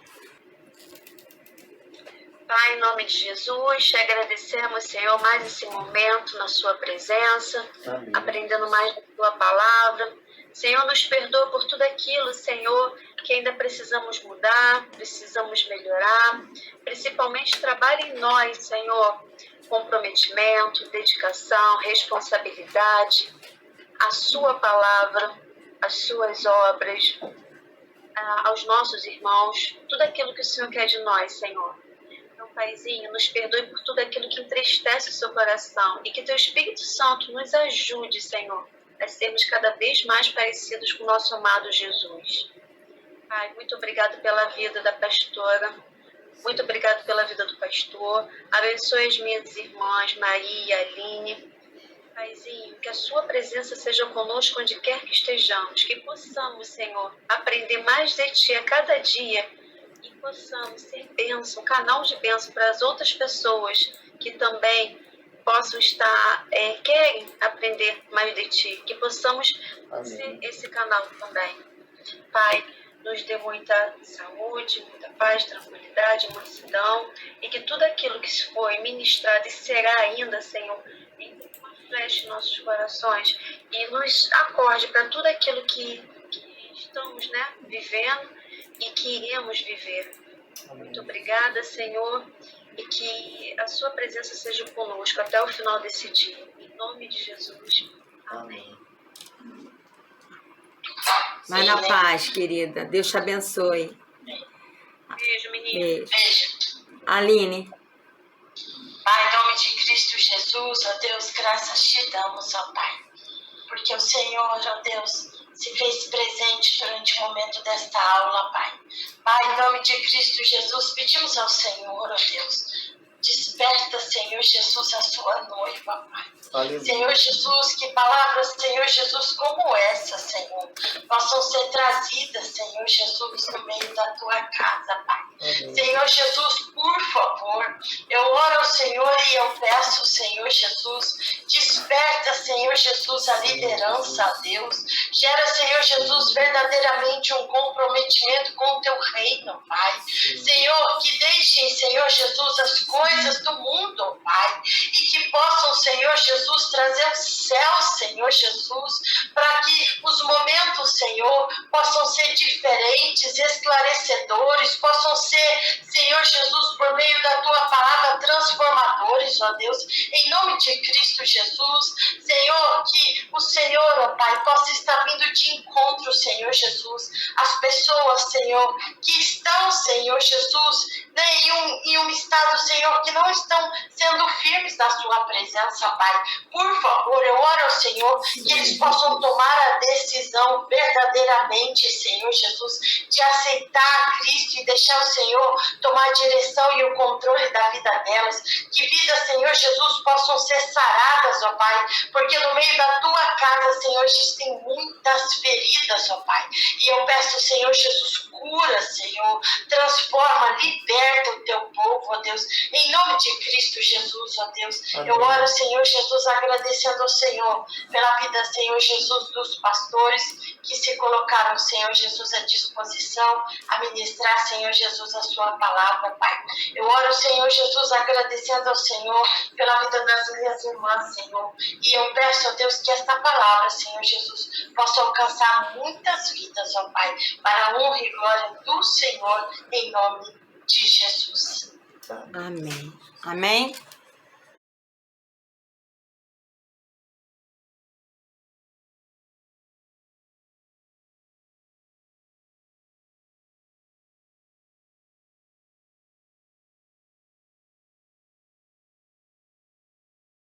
Pai, em nome de Jesus, te agradecemos, Senhor, mais esse momento na sua presença, Amém. aprendendo mais da tua palavra. Senhor, nos perdoa por tudo aquilo, Senhor, que ainda precisamos mudar, precisamos melhorar. Principalmente trabalhe em nós, Senhor, comprometimento, dedicação, responsabilidade, a sua palavra, as suas obras, aos nossos irmãos, tudo aquilo que o Senhor quer de nós, Senhor. Então, Paizinho, nos perdoe por tudo aquilo que entristece o seu coração e que teu Espírito Santo nos ajude, Senhor, a sermos cada vez mais parecidos com o nosso amado Jesus. Pai, muito obrigado pela vida da pastora, muito obrigado pela vida do pastor. Abençoe as minhas irmãs, Maria e Aline. Paizinho, que a sua presença seja conosco onde quer que estejamos, que possamos, Senhor, aprender mais de ti a cada dia e possamos ser bênção, canal de bênção para as outras pessoas que também possam estar, querem aprender mais de ti, que possamos ser esse canal também. Pai, nos dê muita saúde, muita paz, tranquilidade, mansidão, e que tudo aquilo que foi ministrado e será ainda, Senhor, uma flecha em nossos corações e nos acorde para tudo aquilo que estamos, né, vivendo e que iremos viver. Muito obrigada, Senhor, e que a sua presença seja conosco até o final desse dia. Em nome de Jesus. Amém. Vai na paz, querida. Deus te abençoe. Beijo, menina. Beijo. Beijo. Aline. Pai, em nome de Cristo Jesus, ó Deus, graças te damos, ó Pai. Porque o Senhor, ó Deus, se fez presente durante o momento desta aula, Pai. Pai, em nome de Cristo Jesus, pedimos ao Senhor, ó Deus, desperta, Senhor Jesus, a sua noiva, Pai. Aleluia. Senhor Jesus, que palavras, Senhor Jesus, como essa, Senhor, possam ser trazidas, Senhor Jesus, no meio da tua casa, Pai. Senhor Jesus, por favor, eu oro ao Senhor e eu peço, Senhor Jesus, desperta, Senhor Jesus, a liderança, a Deus. Gera, Senhor Jesus, verdadeiramente um comprometimento com o teu reino, Pai. Senhor, que deixem, Senhor Jesus, as coisas do mundo, Pai, e que possam, Senhor Jesus, trazer o céu, Senhor Jesus, para que os momentos, Senhor, possam ser diferentes, esclarecedores, possam ser, Senhor Jesus, por meio da tua palavra, transformadores, ó Deus, em nome de Cristo Jesus. Senhor, que o Senhor, ó Pai, possa estar vindo de encontro, Senhor Jesus, as pessoas, Senhor, que estão, Senhor Jesus, né, em um estado, Senhor, que não estão sendo firmes na sua presença, Pai. Por favor, eu oro ao Senhor que eles possam tomar a decisão verdadeiramente, Senhor Jesus, de aceitar Cristo e deixar o Senhor tomar a direção e o controle da vida delas. Que vidas, Senhor Jesus, possam ser saradas, ó Pai, porque no meio da tua casa, Senhor, existem muitas feridas, ó Pai. E eu peço, Senhor Jesus, cura, Senhor, transforma, liberta o teu povo, ó Deus, em nome de Cristo Jesus, ó Deus. Amém. Eu oro, Senhor Jesus, agradecendo ao Senhor pela vida, Senhor Jesus, dos pastores que se colocaram, Senhor Jesus, à disposição a ministrar, Senhor Jesus, a sua palavra, Pai. Eu oro, Senhor Jesus, agradecendo ao Senhor pela vida das minhas irmãs, Senhor. E eu peço, ó Deus, que esta palavra, Senhor Jesus, possa alcançar muitas vidas, ó Pai, para a honra e glória do Senhor, em nome de Jesus. Amém. Amém.